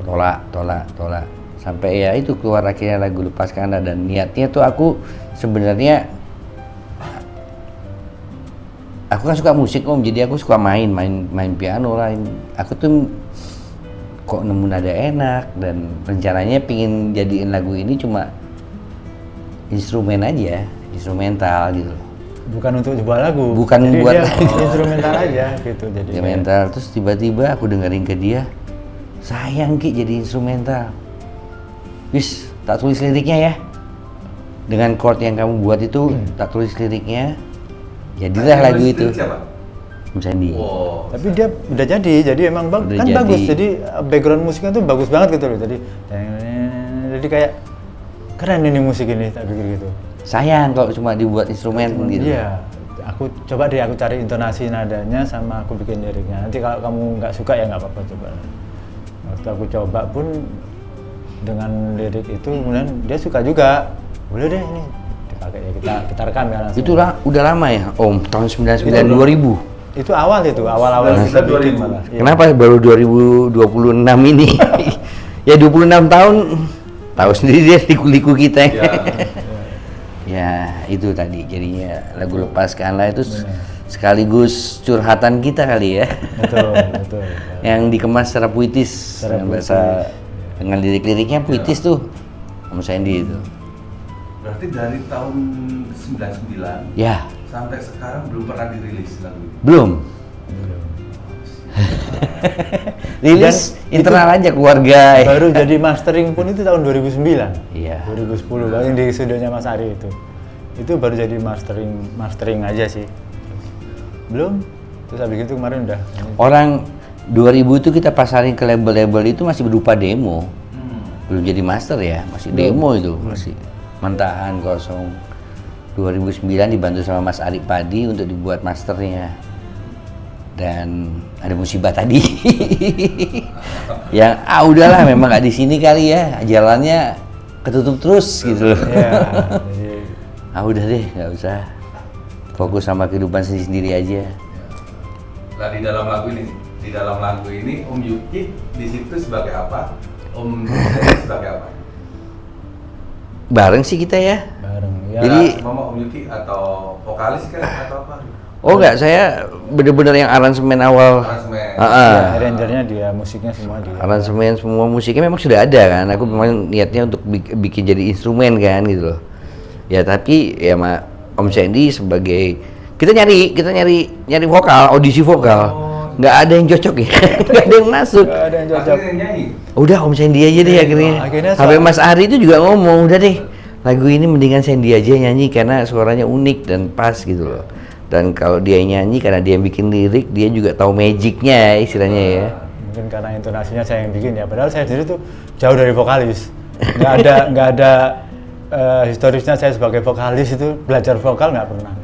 tolak. Sampai ya itu keluar akhirnya lagu Lepaskanlah, dan niatnya tuh aku sebenarnya aku kan suka musik Om, jadi aku suka main piano lah. Aku tuh kok nemu nada enak dan rencananya pingin jadiin lagu ini cuma instrumen aja, instrumental gitu. Bukan untuk sebuah lagu. Bukan jadi buat dia instrumental aja gitu. Jadi instrumental. Terus tiba-tiba aku dengerin ke dia, sayang Ki jadi instrumental. Wis, tak tulis liriknya ya. Dengan chord yang kamu buat itu, tak tulis liriknya. Jadilah lagu itu. Siapa? Om Sandy. Wow. tapi dia udah jadi emang Udah kan jadi. bagus. Jadi background musiknya tuh bagus banget gitu loh. Jadi kayak keren ini musik ini, tak pikir gitu. Sayang kalau cuma dibuat instrumen gitu. Iya, aku coba deh aku cari intonasi nadanya sama aku bikin liriknya. Nanti kalau kamu nggak suka ya nggak apa-apa, coba. Waktu aku coba pun dengan lirik itu kemudian dia suka juga. Boleh deh ini dipakai ya, kita rekam ya langsung. Itu udah lama ya Om, tahun 99 2000. Itu awal awal kita bikin malah. Iya. Kenapa baru 2026 ini? Ya 26 tahun, tahu sendiri dia liku-liku kita. Ya. Ya itu tadi jadinya lagu Lepaskanlah itu sekaligus curhatan kita kali ya. Betul. Yang dikemas secara puitis, Secara dengan puitis. bahasa dengan lirik-liriknya puitis tuh Om Sandy itu. Berarti dari tahun 99 Ya, sampai sekarang belum pernah dirilis lagu ini. belum. Rilis Dan internal aja keluarga. Baru jadi mastering pun itu tahun 2009. Iya. 2010 baru di studionya Mas Ari itu. Itu baru jadi mastering aja sih. Belum. Terus habis itu kemarin udah. Orang 2000 itu kita pasarin ke label-label itu masih berupa demo. Belum jadi master ya, masih demo itu, masih mentahan kosong. 2009 dibantu sama Mas Ari Padi untuk dibuat masternya. Dan ada musibah tadi. Yang udahlah memang nggak di sini kali ya, jalannya ketutup terus gitu loh. Iya. Jadi Udah deh, nggak usah. Fokus sama kehidupan sendiri aja. Nah di dalam lagu ini Om Yuki di situ sebagai apa? Om Yuki sebagai apa? Bareng sih kita ya. bareng. Ya, Jadi- Mama Om Yuki atau vokalis kan atau apa? Oh enggak, saya bener-bener yang aransemen awal. Aransemen. ya, arrangernya dia, musiknya semua dia. Aransemen semua musiknya memang sudah ada kan. Aku memang niatnya untuk bikin jadi instrumen kan gitu loh. Ya tapi ya Om Sandy sebagai kita nyari vokal, audisi vokal. Nggak ada yang cocok ya. Nggak ada yang masuk. Gak ada yang cocok. Akhirnya nyanyi. Udah Om Sandy aja deh akhirnya. Akhirnya Sampai Mas Ari itu juga ngomong, udah deh lagu ini mendingan Sandy aja nyanyi karena suaranya unik dan pas gitu loh. Dan kalau dia nyanyi karena dia yang bikin lirik, dia juga tahu magicnya istilahnya ya. Mungkin karena intonasinya saya yang bikin ya. Padahal saya sendiri tuh jauh dari vokalis. Nggak ada historisnya saya sebagai vokalis itu belajar vokal nggak pernah.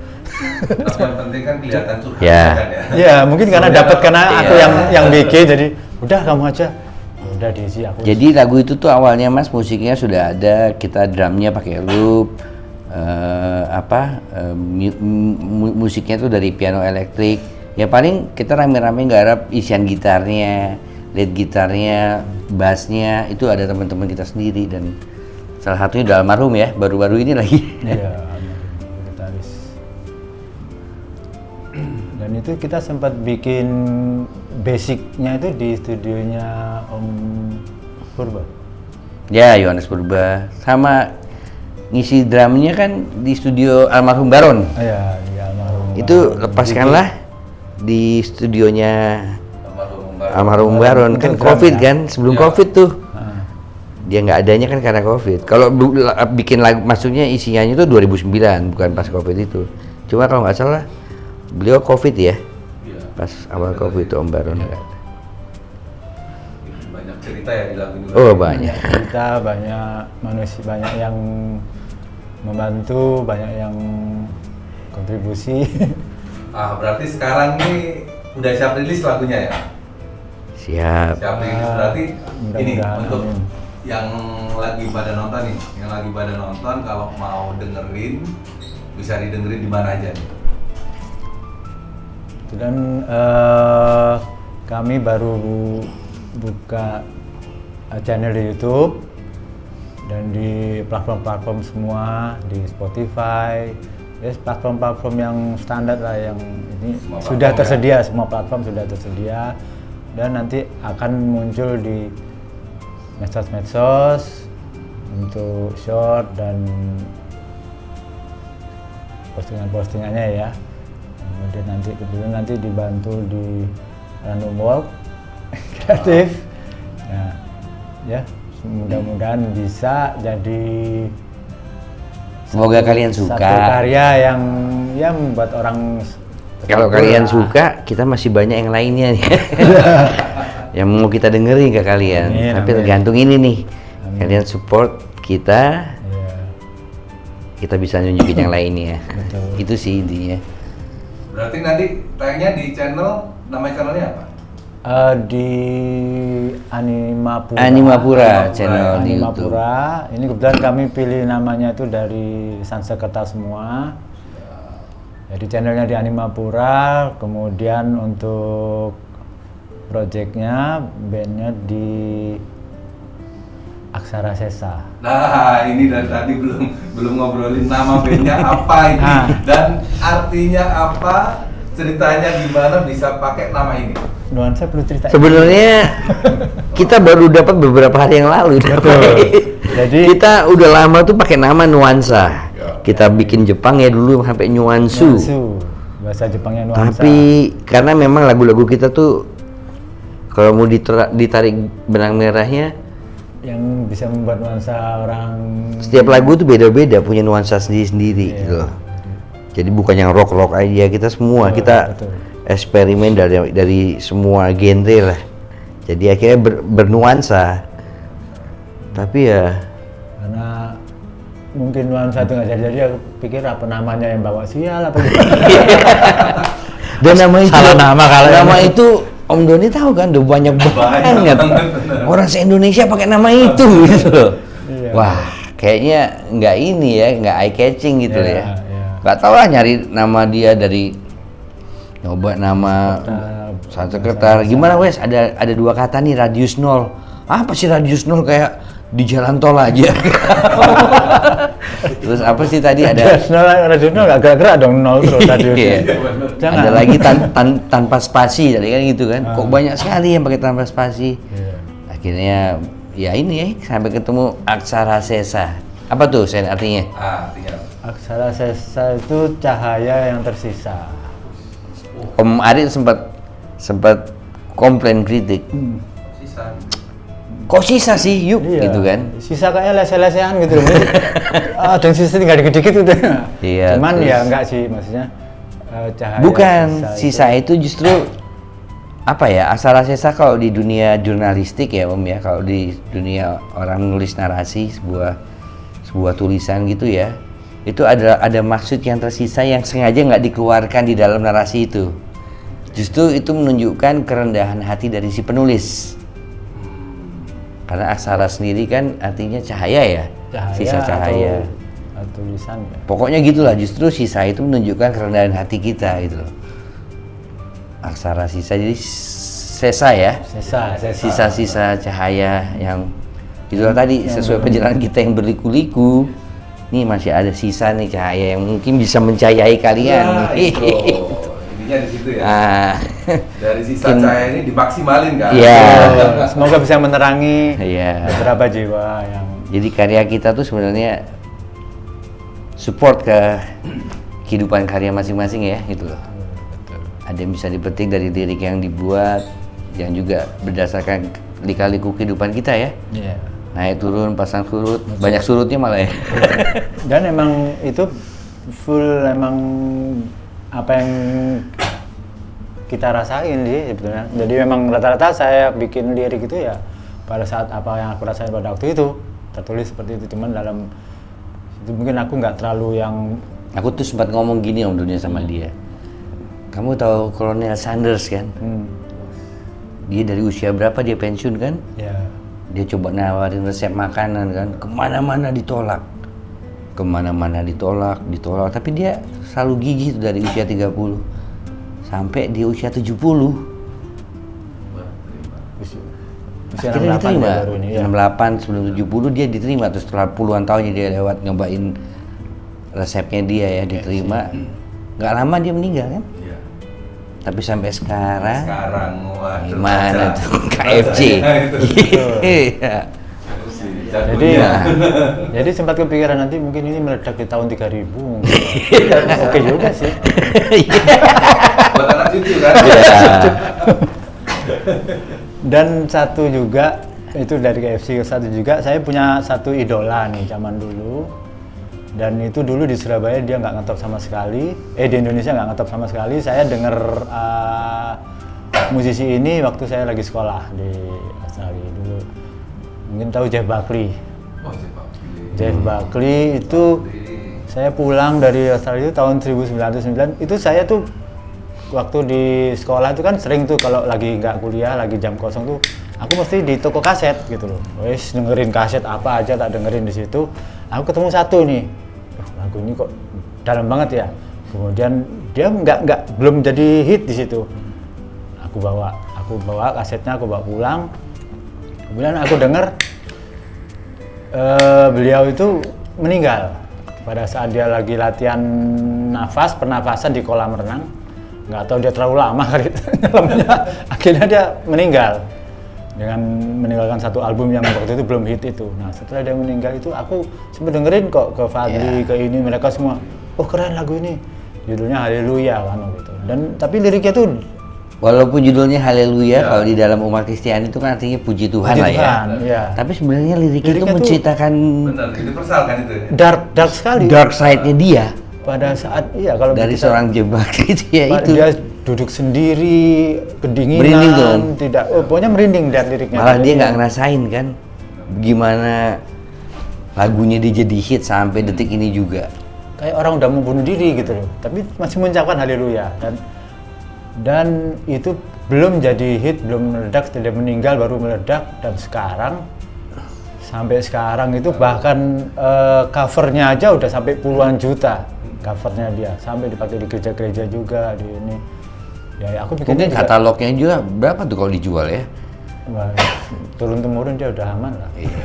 Tapi yang penting kan kelihatan suka Ya. kan ya. Ya mungkin karena dapat karena aku Iya. yang bikin jadi udah kamu aja. Udah diisi aku. Jadi lagu itu tuh awalnya Mas musiknya sudah ada, kita drumnya pakai loop, musiknya tuh dari piano elektrik. Ya paling kita rame-rame garap isian gitarnya, lead gitarnya, bassnya itu ada teman-teman kita sendiri dan Salah satunya udah almarhum ya, baru-baru ini lagi. Iya, gitaris. Dan itu kita sempat bikin basicnya itu di studionya Om Purba. Ya, Yohanes Purba. Sama ngisi drumnya kan di studio almarhum Baron. Iya, almarhum. Itu lepaskanlah di studionya almarhum Baron. Kan COVID ya? kan, sebelum COVID tuh. Dia nggak adanya kan karena COVID. Kalau bikin lagu, maksudnya isinya itu 2009, bukan pas COVID itu. Cuma kalau nggak salah, beliau COVID ya, pas awal COVID itu Om Baron. Banyak cerita ya di lagu ini. Oh banyak. Cerita, banyak manusia, banyak yang membantu, banyak yang kontribusi. Berarti sekarang ini udah siap rilis lagunya ya? Siap. Siap rilis berarti ini untuk amin. yang lagi pada nonton nih, kalau mau dengerin bisa didengerin di mana aja nih? Dan kami baru buka channel di YouTube dan di platform-platform semua, di Spotify, platform-platform yang standar lah, yang ini Semua sudah platform tersedia, semua platform sudah tersedia, dan nanti akan muncul di medsos untuk short dan postingannya ya. Kemudian nanti dibantu di Random Walk kreatif. Nah, ya mudah-mudahan bisa jadi Semoga kalian suka. Satu karya yang ya membuat orang. Kalau kalian suka, kita masih banyak yang lainnya nih. Yang mau kita dengerin ke kalian. Amin, tapi amin. tergantung ini nih. Amin. Kalian support kita, Ya, kita bisa nunjukin yang lainnya. betul. Itu sih intinya. Berarti nanti tayangnya di channel, nama channelnya apa? Di Animapura. Animapura channel di YouTube. Animapura. Ini kebetulan kami pilih namanya itu dari Sansekerta semua. Jadi channelnya di Animapura, kemudian untuk projectnya, bandnya di Aksara Sesa. Nah, ini dari tadi belum ngobrolin nama bandnya apa ini dan artinya apa, ceritanya gimana bisa pakai nama ini. Nuansa perlu cerita. Sebenarnya kita baru dapat beberapa hari yang lalu. Jadi kita udah lama tuh pakai nama Nuansa. Kita bikin Jepang ya dulu sampai Nuansu. Bahasa Jepangnya Nuansa. Tapi karena memang lagu-lagu kita tuh kalau mau ditarik benang merahnya, yang bisa membuat nuansa orang. setiap lagu tuh beda-beda, punya nuansa sendiri-sendiri gitu loh. Jadi bukan yang rock-rock aja, kita semua kita betul. eksperimen dari semua genre lah. Jadi akhirnya bernuansa. Tapi ya Karena mungkin nuansa itu nggak jadi, aku pikir apa namanya yang bawa sial apa gitu. dan nama itu Salah nama kalian. Nama itu Om Doni tahu kan, udah banyak banget. Orang se-Indonesia pakai nama itu gitu loh. Iya. Wah, kayaknya nggak ini ya, nggak eye catching gitu Iya, ya. iya. Nggak tahu lah nyari nama dia dari nyoba nama Sansekerta. Gimana wes? Ada dua kata nih, radius 0. Apa sih radius 0, kayak di jalan tol aja. Terus apa sih tadi ada? Radius nol nggak gerak dong, nol terus radiusnya. Iya. Jangan. Ada lagi tanpa spasi tadi kan gitu kan. Kok banyak sekali yang pakai tanpa spasi. Iya. Akhirnya ya ini ya sampai ketemu Aksara Sesa. Apa tuh Sen artinya? Artinya Aksara Sesa itu cahaya yang tersisa. Om Ari sempat komplain kritik. sisa. Kok sisa sih yuk Iya. gitu kan. Sisa kayaknya lese-lesean gitu loh. Ada yang sisa tinggal dikit-dikit gitu. Iya, Cuman terus- ya enggak sih, maksudnya cahaya Bukan, sisa itu justru apa ya, Aksara Sesa kalau di dunia jurnalistik ya Om ya, kalau di dunia orang nulis narasi sebuah tulisan gitu ya, itu ada maksud yang tersisa yang sengaja nggak dikeluarkan di dalam narasi itu. Justru itu menunjukkan kerendahan hati dari si penulis. Karena aksara sendiri kan artinya cahaya ya, sisa cahaya. atau tulisan ya. Pokoknya gitulah, justru sisa itu menunjukkan kerendahan hati kita gitu loh. Aksara sisa, jadi sesa ya, Sisa. sisa-sisa cahaya yang Itulah tadi sesuai perjalanan kita yang berliku-liku. Nih masih ada sisa nih cahaya yang mungkin bisa mencahayai kalian. Nah, itu. Intinya di situ ya. Dari sisa cahaya ini dimaksimalin kan. Iya. Semoga bisa menerangi Iya. beberapa jiwa yang. Jadi karya kita tuh sebenarnya support ke kehidupan karya masing-masing ya, gitu loh. Ada yang bisa dipetik dari lirik yang dibuat, yang juga berdasarkan lika-liku kehidupan kita ya. Iya. Naik turun, pasang surut, banyak surutnya malah ya. Dan emang itu full emang apa yang kita rasain sih sebetulnya. Jadi memang rata-rata saya bikin lirik itu ya pada saat apa yang aku rasain pada waktu itu tertulis seperti itu. Cuman dalam itu mungkin aku nggak terlalu yang. Aku tuh sempat ngomong gini Om Dunia sama dia. Kamu tahu Kolonel Sanders kan? Dia dari usia berapa dia pensiun kan? Ya. Dia coba nawarin resep makanan kan, kemana-mana ditolak. Kemana-mana ditolak. Tapi dia selalu gigih tuh dari usia 30. Sampai di usia 70. Usia Akhirnya 68 diterima. ya baru ini, ya. 68 sebelum 70 dia diterima. Terus setelah puluhan tahun dia lewat nyobain resepnya dia ya, diterima. Nggak lama dia meninggal kan? Iya. Tapi sampai sekarang Wah, gimana tuh KFC? Iya. Jadi sempat kepikiran nanti mungkin ini meledak di tahun 3000 mungkin. Oke juga sih. Buat anak cucu kan? Dan satu juga itu dari KFC, satu juga saya punya satu idola nih zaman dulu. Dan itu dulu di Surabaya dia nggak ngetop sama sekali, di Indonesia nggak ngetop sama sekali. Saya dengar musisi ini waktu saya lagi sekolah di Australia dulu. Mungkin tahu Jeff Buckley. Oh, Jeff Buckley. Jeff Buckley itu saya pulang dari Australia itu tahun 1999. Itu saya tuh waktu di sekolah itu kan sering tuh kalau lagi nggak kuliah, lagi jam kosong tuh aku mesti di toko kaset gitu loh. Wes dengerin kaset apa aja tak dengerin di situ. Aku ketemu satu nih, lagu ini kok dalam banget ya. Kemudian dia belum jadi hit di situ. Aku bawa kasetnya, aku bawa pulang. Kemudian aku dengar beliau itu meninggal pada saat dia lagi latihan pernafasan di kolam renang. Nggak tahu dia terlalu lama kali nyelamnya. Akhirnya dia meninggal dengan meninggalkan satu album yang waktu itu belum hit itu. Nah setelah dia meninggal itu aku sempat dengerin kok ke Fadli, ke ini mereka semua. Oh keren lagu ini, judulnya Haleluya kan gitu. Dan tapi liriknya tuh walaupun judulnya Haleluya, kalau di dalam umat Kristiani itu kan artinya puji Tuhan lah ya. Ya. Tapi sebenarnya liriknya itu tuh menceritakan Benar, universal kan itu ya? dark sekali. dark side-nya dia. Pada saat kalau Dari kita- seorang jebak itu ya itu. dia duduk sendiri, kedinginan, Merinding tuh. pokoknya merinding dari liriknya. Malah dia nggak ngerasain kan gimana lagunya dia jadi hit sampai detik ini juga. Kayak orang udah mau bunuh diri gitu loh, tapi masih mengucapkan haleluya dan itu belum jadi hit, belum meledak, tidak meninggal baru meledak dan sampai sekarang itu bahkan covernya aja udah sampai puluhan juta covernya dia, sampai dipakai di gereja-gereja juga di ini. Ya aku Mungkin pikirnya juga, katalognya juga berapa tuh kalau dijual ya? wah, turun temurun dia udah aman lah. Iya.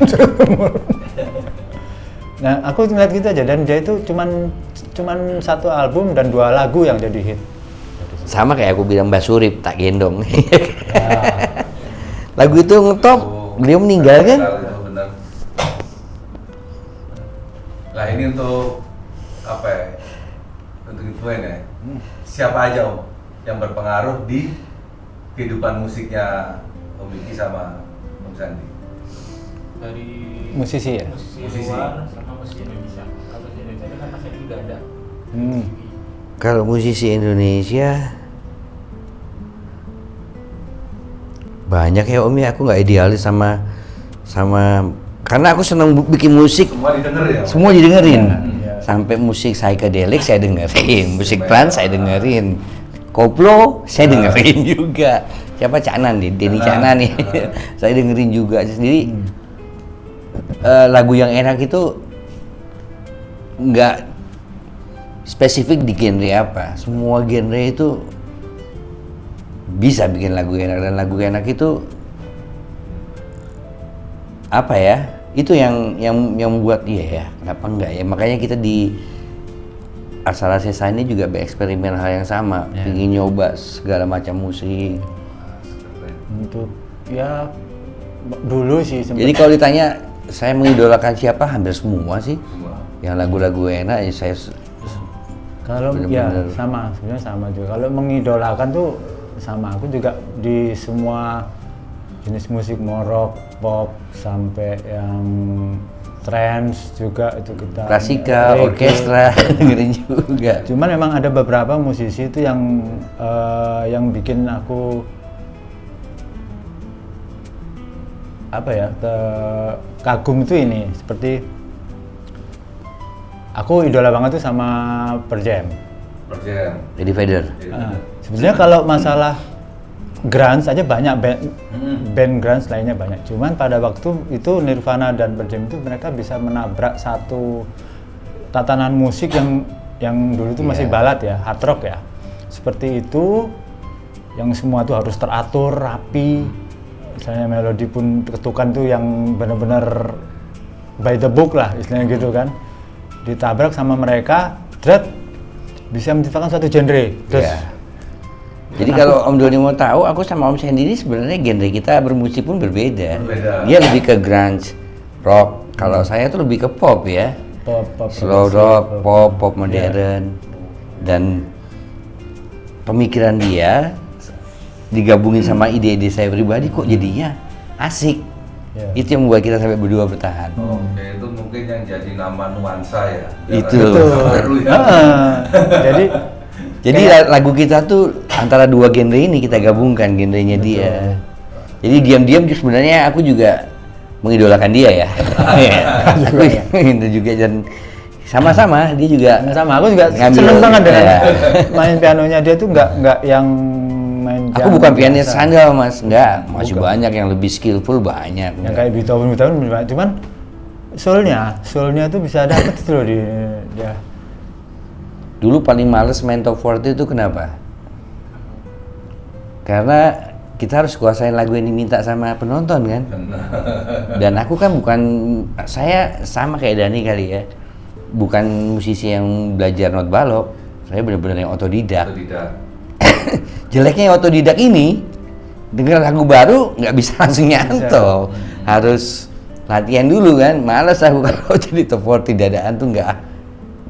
Nah aku ngeliat gitu aja dan dia itu cuman satu album dan 2 lagu yang jadi hit. Sama kayak aku bilang Mbak Surip tak gendong. Ya. Lagu itu ngetop, beliau meninggal kan? Benar. Lah ini untuk apa ya? Untuk influen ya. Siapa aja Om yang berpengaruh di kehidupan musiknya Om Diki sama Om Sandi? Dari Musisi ya? musisi luar sama musisi Indonesia. Kalau musisi Indonesia kan masih juga ada. Kalau musisi Indonesia banyak ya Om ya, aku nggak idealis sama karena aku senang bikin musik, Semua didengar ya? Om? semua didengerin. Iya. Sampai musik psychedelic saya dengerin, musik trance saya dengerin, koplo saya dengerin juga. Siapa Canan nih, Denny Canan nih, saya dengerin juga. Jadi lagu yang enak itu nggak spesifik di genre apa, semua genre itu bisa bikin lagu enak, dan lagu enak itu apa ya? Itu yang membuat dia ya, kenapa enggak ya? Makanya kita di Aksara Sesa ini juga bereksperimen hal yang sama, ingin nyoba segala macam musik. Untuk ya dulu sih Jadi kalau ditanya saya mengidolakan siapa, hampir semua sih. Yang lagu-lagu enak ya saya kalau ya sama, sebenarnya sama juga. Kalau mengidolakan tuh sama, aku juga di semua jenis musik, mau rock, pop, sampai yang trance juga itu kita klasikal, reggae. orkestra dengerin juga. Cuman memang ada beberapa musisi itu yang bikin aku apa ya, kagum itu ini, seperti aku idola banget tuh sama Pearl Jam. Eddie Vedder. Sebenarnya kalau masalah grunge aja banyak band grunge lainnya banyak. Cuman pada waktu itu Nirvana dan Pearl Jam itu mereka bisa menabrak satu tatanan musik yang dulu itu masih balad ya, hard rock ya. Seperti itu, yang semua itu harus teratur, rapi. Misalnya melodi pun ketukan tuh yang benar-benar by the book lah istilahnya gitu kan. Ditabrak sama mereka, bisa menciptakan suatu genre. Terus Jadi kalau Om Doni mau tahu, aku sama Om Sandy ini sebenarnya genre kita bermusik pun berbeda. Dia lebih ke grunge, rock. Kalau saya tuh lebih ke pop ya. Pop, Slow rock, pop modern. Dan pemikiran dia digabungin sama ide-ide saya pribadi kok jadinya asik. Itu yang membuat kita sampai berdua bertahan. Oke, itu mungkin yang jadi nama nuansa ya. Itu. Jadi lagu kita tuh antara dua genre ini kita gabungkan genrenya dia. Jadi diam-diam sebenarnya aku juga mengidolakan dia ya. Itu juga dan sama-sama dia juga. Sama aku juga seneng banget dengan main pianonya dia tuh nggak yang main. Aku bukan pianis handal mas, enggak. Masih banyak yang lebih skillful banyak. Yang kayak Beethoven banyak. Cuman soulnya tuh bisa dapet itu loh di dia. Dulu paling males main top 40 itu kenapa? Karena kita harus kuasain lagu yang diminta sama penonton kan. Dan aku kan saya sama kayak Dani kali ya. Bukan musisi yang belajar not balok. Saya benar-benar yang otodidak. Jeleknya yang otodidak ini, denger lagu baru nggak bisa langsung nyantol. Harus latihan dulu kan. Males aku kalau jadi top 40 dadaan tuh nggak.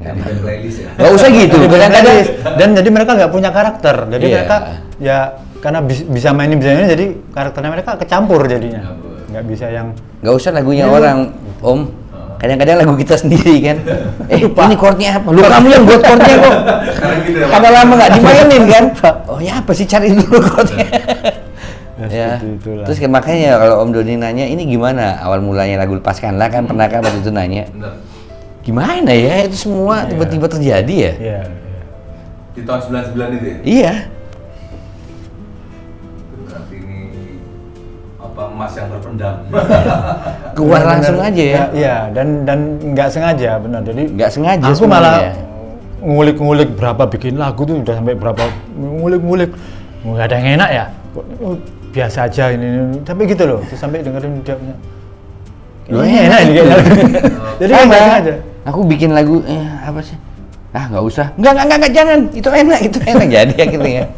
Playlist ya. Nggak usah gitu. Kadang-kadang dan jadi mereka nggak punya karakter. Jadi mereka ya karena bisa mainin jadi karakternya mereka kecampur jadinya. Nggak bisa yang. Nggak usah lagunya orang, Om. Kadang-kadang lagu kita sendiri kan. Ini chordnya apa? Lu kamu yang buat chordnya kok. Karena lama nggak dimainin kan. Oh ya apa sih, cari dulu chordnya. Ya. Terus makanya kalau Om Doni nanya ini gimana awal mulanya lagu Lepaskanlah kan pernah kan waktu itu nanya. Gimana ya itu semua tiba-tiba terjadi ya? Iya. Di tahun 99 itu ya? Iya. Berarti ini apa emas yang terpendam. Keluar langsung aja ya? Iya, dan nggak sengaja benar. Jadi nggak sengaja. Aku malah ngulik-ngulik berapa bikin lagu tuh udah sampai berapa ngulik-ngulik. Nggak ada yang enak ya? Biasa aja ini. Tapi gitu loh. Terus sampai dengerin dia punya. Ini enak ini kayaknya. Jadi nggak sengaja. Aku bikin lagu apa sih? Nggak usah. Enggak jangan. Itu enak jadi akhirnya.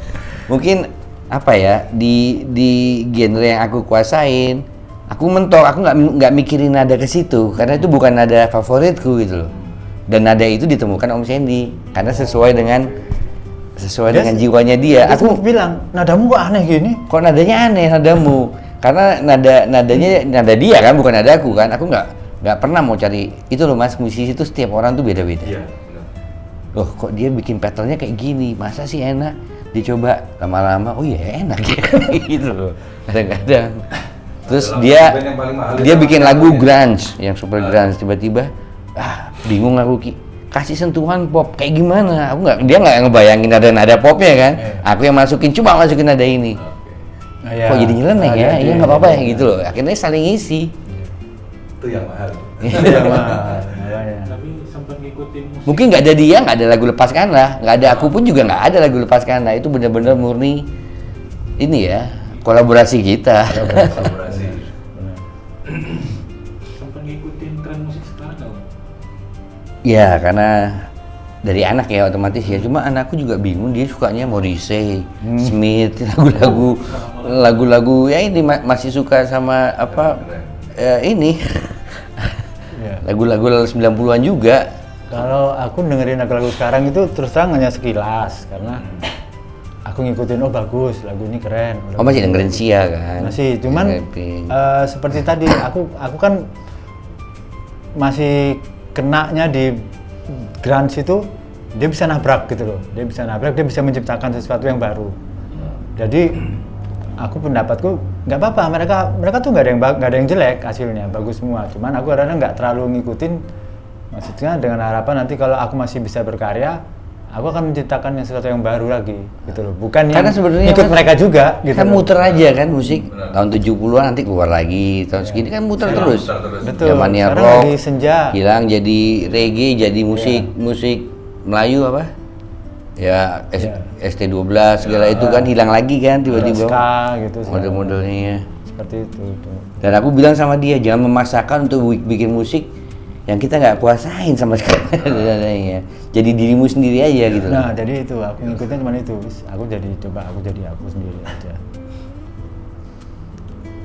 Mungkin apa ya di genre yang aku kuasain, aku mentok, aku nggak mikirin nada ke situ karena itu bukan nada favoritku gitu loh. Dan nada itu ditemukan Om Sandy karena sesuai dengan jiwanya dia. Aku bilang, nadamu kok aneh gini? Kok nadanya aneh nadamu? Karena nadanya nada dia kan, bukan nada aku kan. Aku nggak pernah mau cari itu loh mas, musisi itu setiap orang tuh beda-beda. Iya. Loh kok dia bikin patternnya kayak gini, masa sih enak? Dicoba lama-lama, oh iya enak ya gitu loh. Kadang-kadang. Terus dia bikin lagu grunge, yang super grunge, tiba-tiba bingung aku kasih sentuhan pop kayak gimana? Dia nggak ngebayangin nada popnya kan? Aku yang masukin nada ini. Kok jadi nyeleneh ya? Iya nggak apa-apa ya gitu loh. Akhirnya saling isi. Itu yang mahal. Tapi sempat ngikutin musik. Mungkin nggak ada dia, nggak ada lagu Lepaskanlah, nggak ada aku pun juga nggak ada lagu Lepaskanlah. Itu benar-benar murni ini ya kolaborasi kita. Kolaborasi. ngikutin tren musik sekarang nggak Om? Ya karena dari anak ya otomatis ya. Cuma anakku juga bingung, dia sukanya Morrissey, Smith, lagu-lagu ya ini masih suka sama apa ini Iya. lagu-lagu 90-an juga. Kalau aku dengerin lagu-lagu sekarang itu terus terang hanya sekilas karena aku ngikutin, oh bagus, lagu ini keren. Oh masih dengerin Sia kan? Masih, cuman seperti tadi aku kan masih kenanya di grunge itu dia bisa nabrak gitu loh, dia bisa menciptakan sesuatu yang baru. Jadi aku pendapatku nggak apa-apa, mereka tuh nggak ada yang jelek hasilnya, bagus semua. Cuman aku kadang nggak terlalu ngikutin, maksudnya dengan harapan nanti kalau aku masih bisa berkarya, aku akan menciptakan sesuatu yang baru lagi gitu loh, bukan Karena yang sebenarnya ikut kan mereka juga gitu kan loh. muter aja kan musik. Benar. Tahun 70-an nanti keluar lagi, tahun segini kan muter terus. Betul. Zamannya Sekarang rock, lagi senja. hilang jadi reggae, jadi musik Melayu apa? Ya ST12 segala itu kan hilang lagi kan tiba-tiba. Ska gitu segala Model-modelnya. seperti itu. Dan aku bilang sama dia jangan memaksakan untuk bikin musik yang kita nggak kuasain sama sekali. Jadi dirimu sendiri aja gitu. Nah, jadi itu aku ngikutin cuma itu. Aku jadi aku sendiri aja.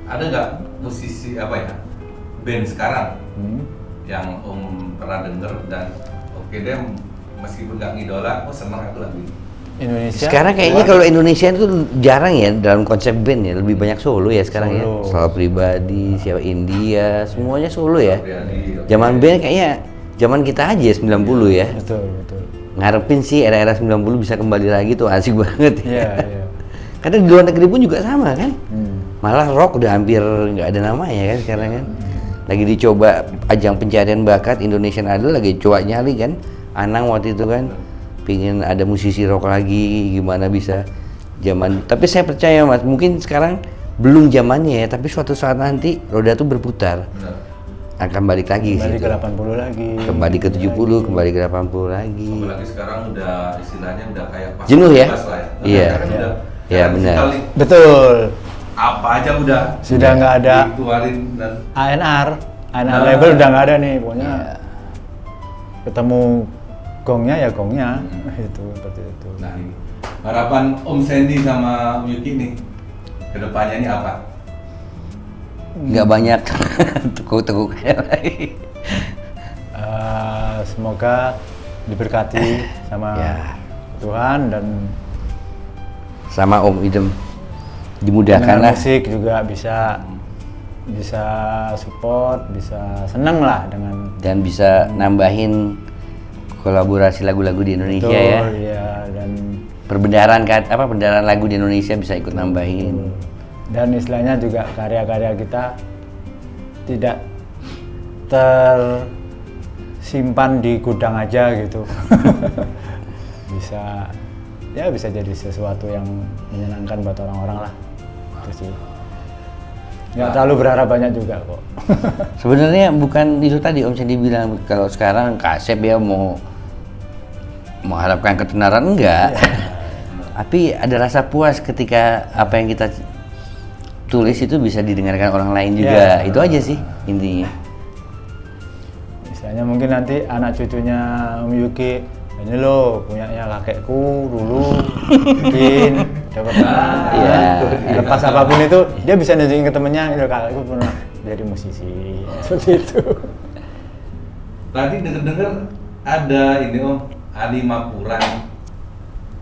Ada nggak musisi apa ya, band sekarang yang Om pernah denger dan oke deh, meskipun nggak ngidola, oh seneng aku lagu ini. Indonesia. Sekarang kayaknya kalau Indonesia itu jarang ya dalam konsep band ya, lebih banyak solo ya sekarang ya. Solo. Solo pribadi, siapa India, semuanya solo ya. Pribadi, oke. Zaman band kayaknya zaman kita aja 90 ya. Betul. Ngarepin sih era-era 90 bisa kembali lagi tuh asik banget Iya, ya. iya. Karena di luar negeri pun juga sama kan. Hmm. Malah rock udah hampir nggak ada namanya kan sekarang kan. Lagi dicoba ajang pencarian bakat Indonesian Idol, lagi coba nyari kan. Anang waktu itu kan pingin ada musisi rock lagi, gimana bisa zaman. Tapi saya percaya Mas, mungkin sekarang belum zamannya ya, tapi suatu saat nanti roda tuh berputar. Benar. Akan balik lagi Kembali situ. ke 80 lagi. Kembali ke 70, kembali ke 80 lagi. Apalagi sekarang udah istilahnya udah kayak pas Jenuh ya? bebas lah ya. Iya. Sekarang udah, Iya, sekarang benar. sekali Betul. apa aja udah Sudah nggak ada dikeluarin dan ANR Nah. label udah nggak ada nih, pokoknya ketemu gongnya ya gongnya. Itu seperti itu. nah ini harapan Om Sandy sama Om Yuki nih kedepannya ini apa? Nggak banyak tekuk-tekuk lagi. Semoga diberkati sama Ya. Tuhan dan Sama Om Idem dengan dimudahkan lah. musik juga bisa support, bisa seneng lah dengan Dan bisa nambahin kolaborasi lagu-lagu di Indonesia ya. ya, dan Perbendaharaan lagu di Indonesia bisa ikut nambahin. dan istilahnya juga karya-karya kita tidak tersimpan di gudang aja gitu. bisa jadi sesuatu yang menyenangkan buat orang-orang lah, itu sih. Nggak terlalu berharap banyak juga kok. Sebenarnya bukan itu tadi Om Sandy bilang kalau sekarang Kasep ya mau mengharapkan ketenaran enggak. Tapi ada rasa puas ketika apa yang kita tulis itu bisa didengarkan orang lain juga. Itu aja sih intinya. Istilahnya mungkin nanti anak cucunya Om Yuki, ini loh punyanya kakekku dulu, mungkin dapat lepas apapun itu dia bisa nunjukin ke temennya, itu kakekku pernah jadi musisi, seperti itu. Tadi denger-denger ada ini Om, Animapura.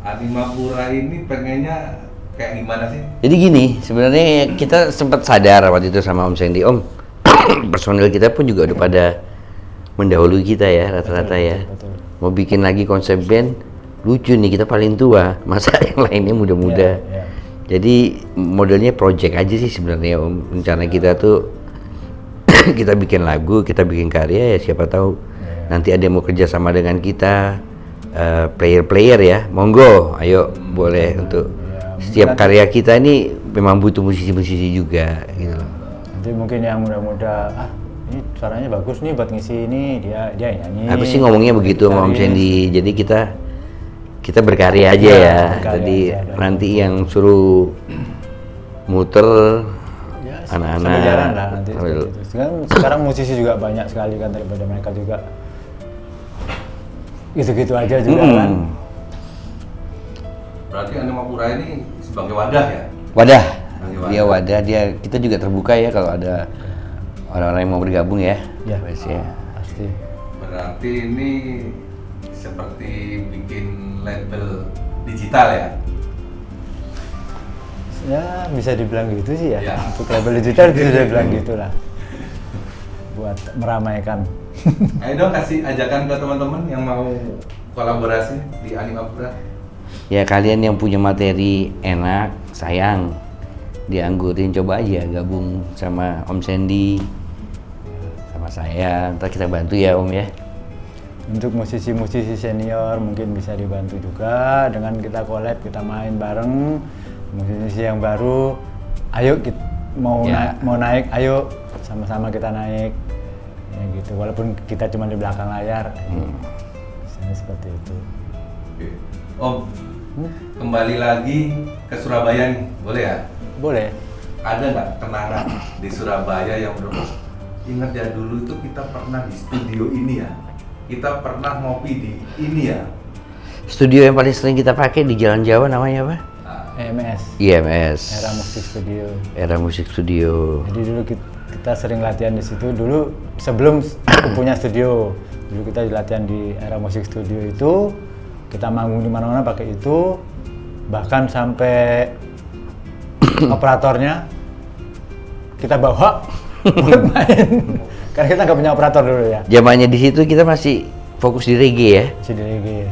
Animapura ini pengennya kayak gimana sih? Jadi gini, sebenarnya kita sempat sadar waktu itu sama Om Sandy, Om, personil kita pun juga udah pada mendahului kita ya rata-rata ya. Betul. Mau bikin lagi konsep band, lucu nih kita paling tua, masa yang lainnya muda-muda. Iya. Jadi modelnya project aja sih sebenarnya Om. Rencana kita tuh kita bikin lagu, kita bikin karya ya siapa tahu nanti ada yang mau kerja sama dengan kita, player-player ya, monggo, ayo boleh untuk setiap karya kita ini memang butuh musisi-musisi juga gitu loh. Nanti mungkin yang muda-muda, ini suaranya bagus nih buat ngisi ini, dia nyanyi. Aku sih ngomongnya begitu sama Om gitaris. Sandy. Jadi kita berkarya aja ya. berkarya Jadi aja, dan nanti yang suruh muter Ya, anak-anak. sambil jalan lah nanti. Sambil- seperti itu. Sekarang musisi juga banyak sekali kan daripada mereka juga gitu-gitu aja juga kan. Berarti Animapura ini sebagai wadah ya? Wadah, Sebagai dia wadah, kita juga terbuka ya kalau ada orang-orang yang mau bergabung ya. Ya, Biasanya. pasti. Berarti ini seperti bikin label digital ya? Ya bisa dibilang gitu sih ya. Ya. Untuk label digital bisa dibilang gitu lah. Buat meramaikan. Ayo dong kasih ajakan ke teman-teman yang mau kolaborasi di Animapura. Ya kalian yang punya materi enak, sayang, dianggurin, coba aja gabung sama Om Sandy, sama saya. Ntar kita bantu ya Om ya. Untuk musisi-musisi senior mungkin bisa dibantu juga dengan kita collab, kita main bareng. Musisi yang baru, ayo mau Ya. mau naik, ayo sama-sama kita naik. Ya gitu, walaupun kita cuma di belakang layar. Misalnya seperti itu. Oke. Om, kembali lagi ke Surabaya nih, boleh ya? Boleh. Ada nggak kenangan di Surabaya yang ingat ya dulu itu kita pernah di studio ini ya, kita pernah ngopi di ini ya. Studio yang paling sering kita pakai di Jalan Jawa namanya apa? EMS, IMS. Era Musik Studio. Era Musik Studio. Jadi dulu kita sering latihan di situ. Dulu sebelum aku punya studio, dulu kita latihan di Era Musik Studio itu. Kita manggung di mana-mana pakai itu. Bahkan sampai operatornya kita bawa buat main. Karena kita nggak punya operator dulu ya. Zamannya di situ kita masih fokus di reggae ya. CDG.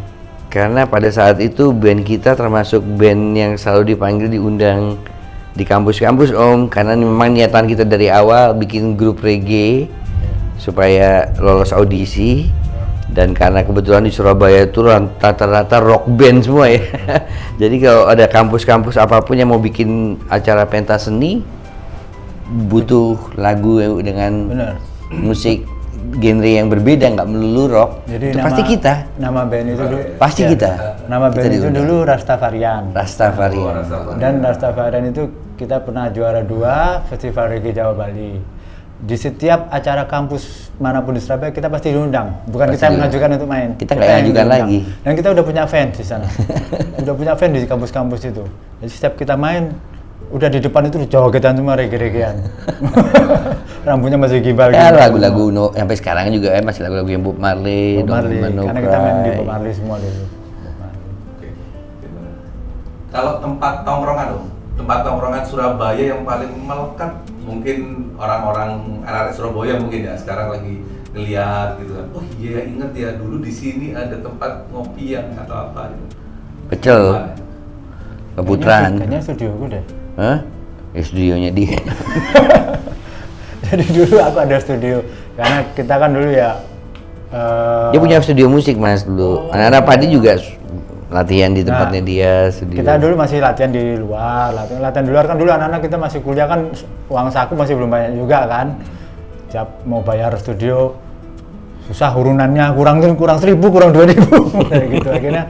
Karena pada saat itu band kita termasuk band yang selalu dipanggil diundang di kampus-kampus Om, karena memang niatan kita dari awal bikin grup reggae supaya lolos audisi, dan karena kebetulan di Surabaya itu rata-rata rock band semua ya. Jadi kalau ada kampus-kampus apapun yang mau bikin acara pentas seni butuh lagu dengan Benar. musik genre yang berbeda, nggak melulu rock. Jadi Itu pasti kita. Nama band itu dulu. Pasti ya, kita. Nama Kita band itu diundang. dulu Rastafarian. Rastafarian. Dan Rastafarian itu kita pernah juara 2 Festival Reggae Jawa Bali. Di setiap acara kampus manapun di Surabaya kita pasti diundang. Bukan Pasti kita yang diundang. mengajukan untuk main. Kita nggak yang mengajukan diundang. lagi. Dan kita udah punya fans di sana. Udah punya fans di kampus-kampus itu. Jadi setiap kita main, udah di depan itu jogetan semua reggae-reggaean. Rambutnya masih gimbal Ya gitu. lagu-lagu sampai sekarang juga masih lagu-lagu yang Bob Marley, Bob Marley. Don't Woman No Karena kita main di Cry. Bob Marley semua dulu. Bob Marley. Oke. Kalau tempat tongkrongan Om, tempat tongkrongan Surabaya yang paling melekat, mungkin orang-orang anak-anak Surabaya mungkin ya sekarang lagi ngeliat gitu kan. Oh iya inget ya dulu di sini ada tempat ngopi yang atau apa gitu. Pecel, Mana? Keputran. Kayaknya studio gue deh. Hah? Ya studionya dia. Jadi dulu aku ada studio, karena kita kan dulu ya Dia punya studio musik Mas dulu. Anak-anak Padi juga latihan di tempatnya dia studio. kita dulu masih latihan di luar, latihan di luar kan dulu anak-anak kita masih kuliah kan, uang saku masih belum banyak juga kan. Tiap mau bayar studio susah, urunannya kurang 1.000, kurang 2.000 kayak gitu. Akhirnya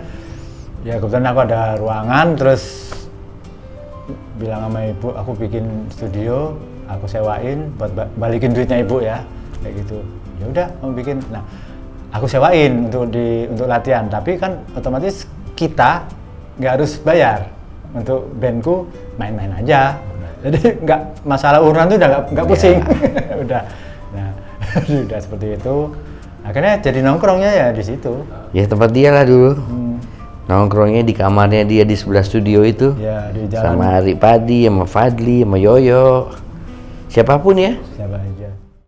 ya kebetulan aku ada ruangan, terus bilang sama ibu aku bikin studio, aku sewain buat balikin duitnya ibu ya, kayak gitu. Ya udah kamu bikin. Nah, aku sewain untuk latihan, tapi kan otomatis kita nggak harus bayar. Untuk bandku main-main aja. Jadi nggak masalah urunan tuh udah nggak pusing. Udah. Nah, udah seperti itu. Akhirnya jadi nongkrongnya ya di situ. Ya tempat dia lah dulu. Nongkrongnya di kamarnya dia di sebelah studio itu. Ya di jalan. Sama Ari Padi, sama Fadli, sama Yoyo. Siapapun ya.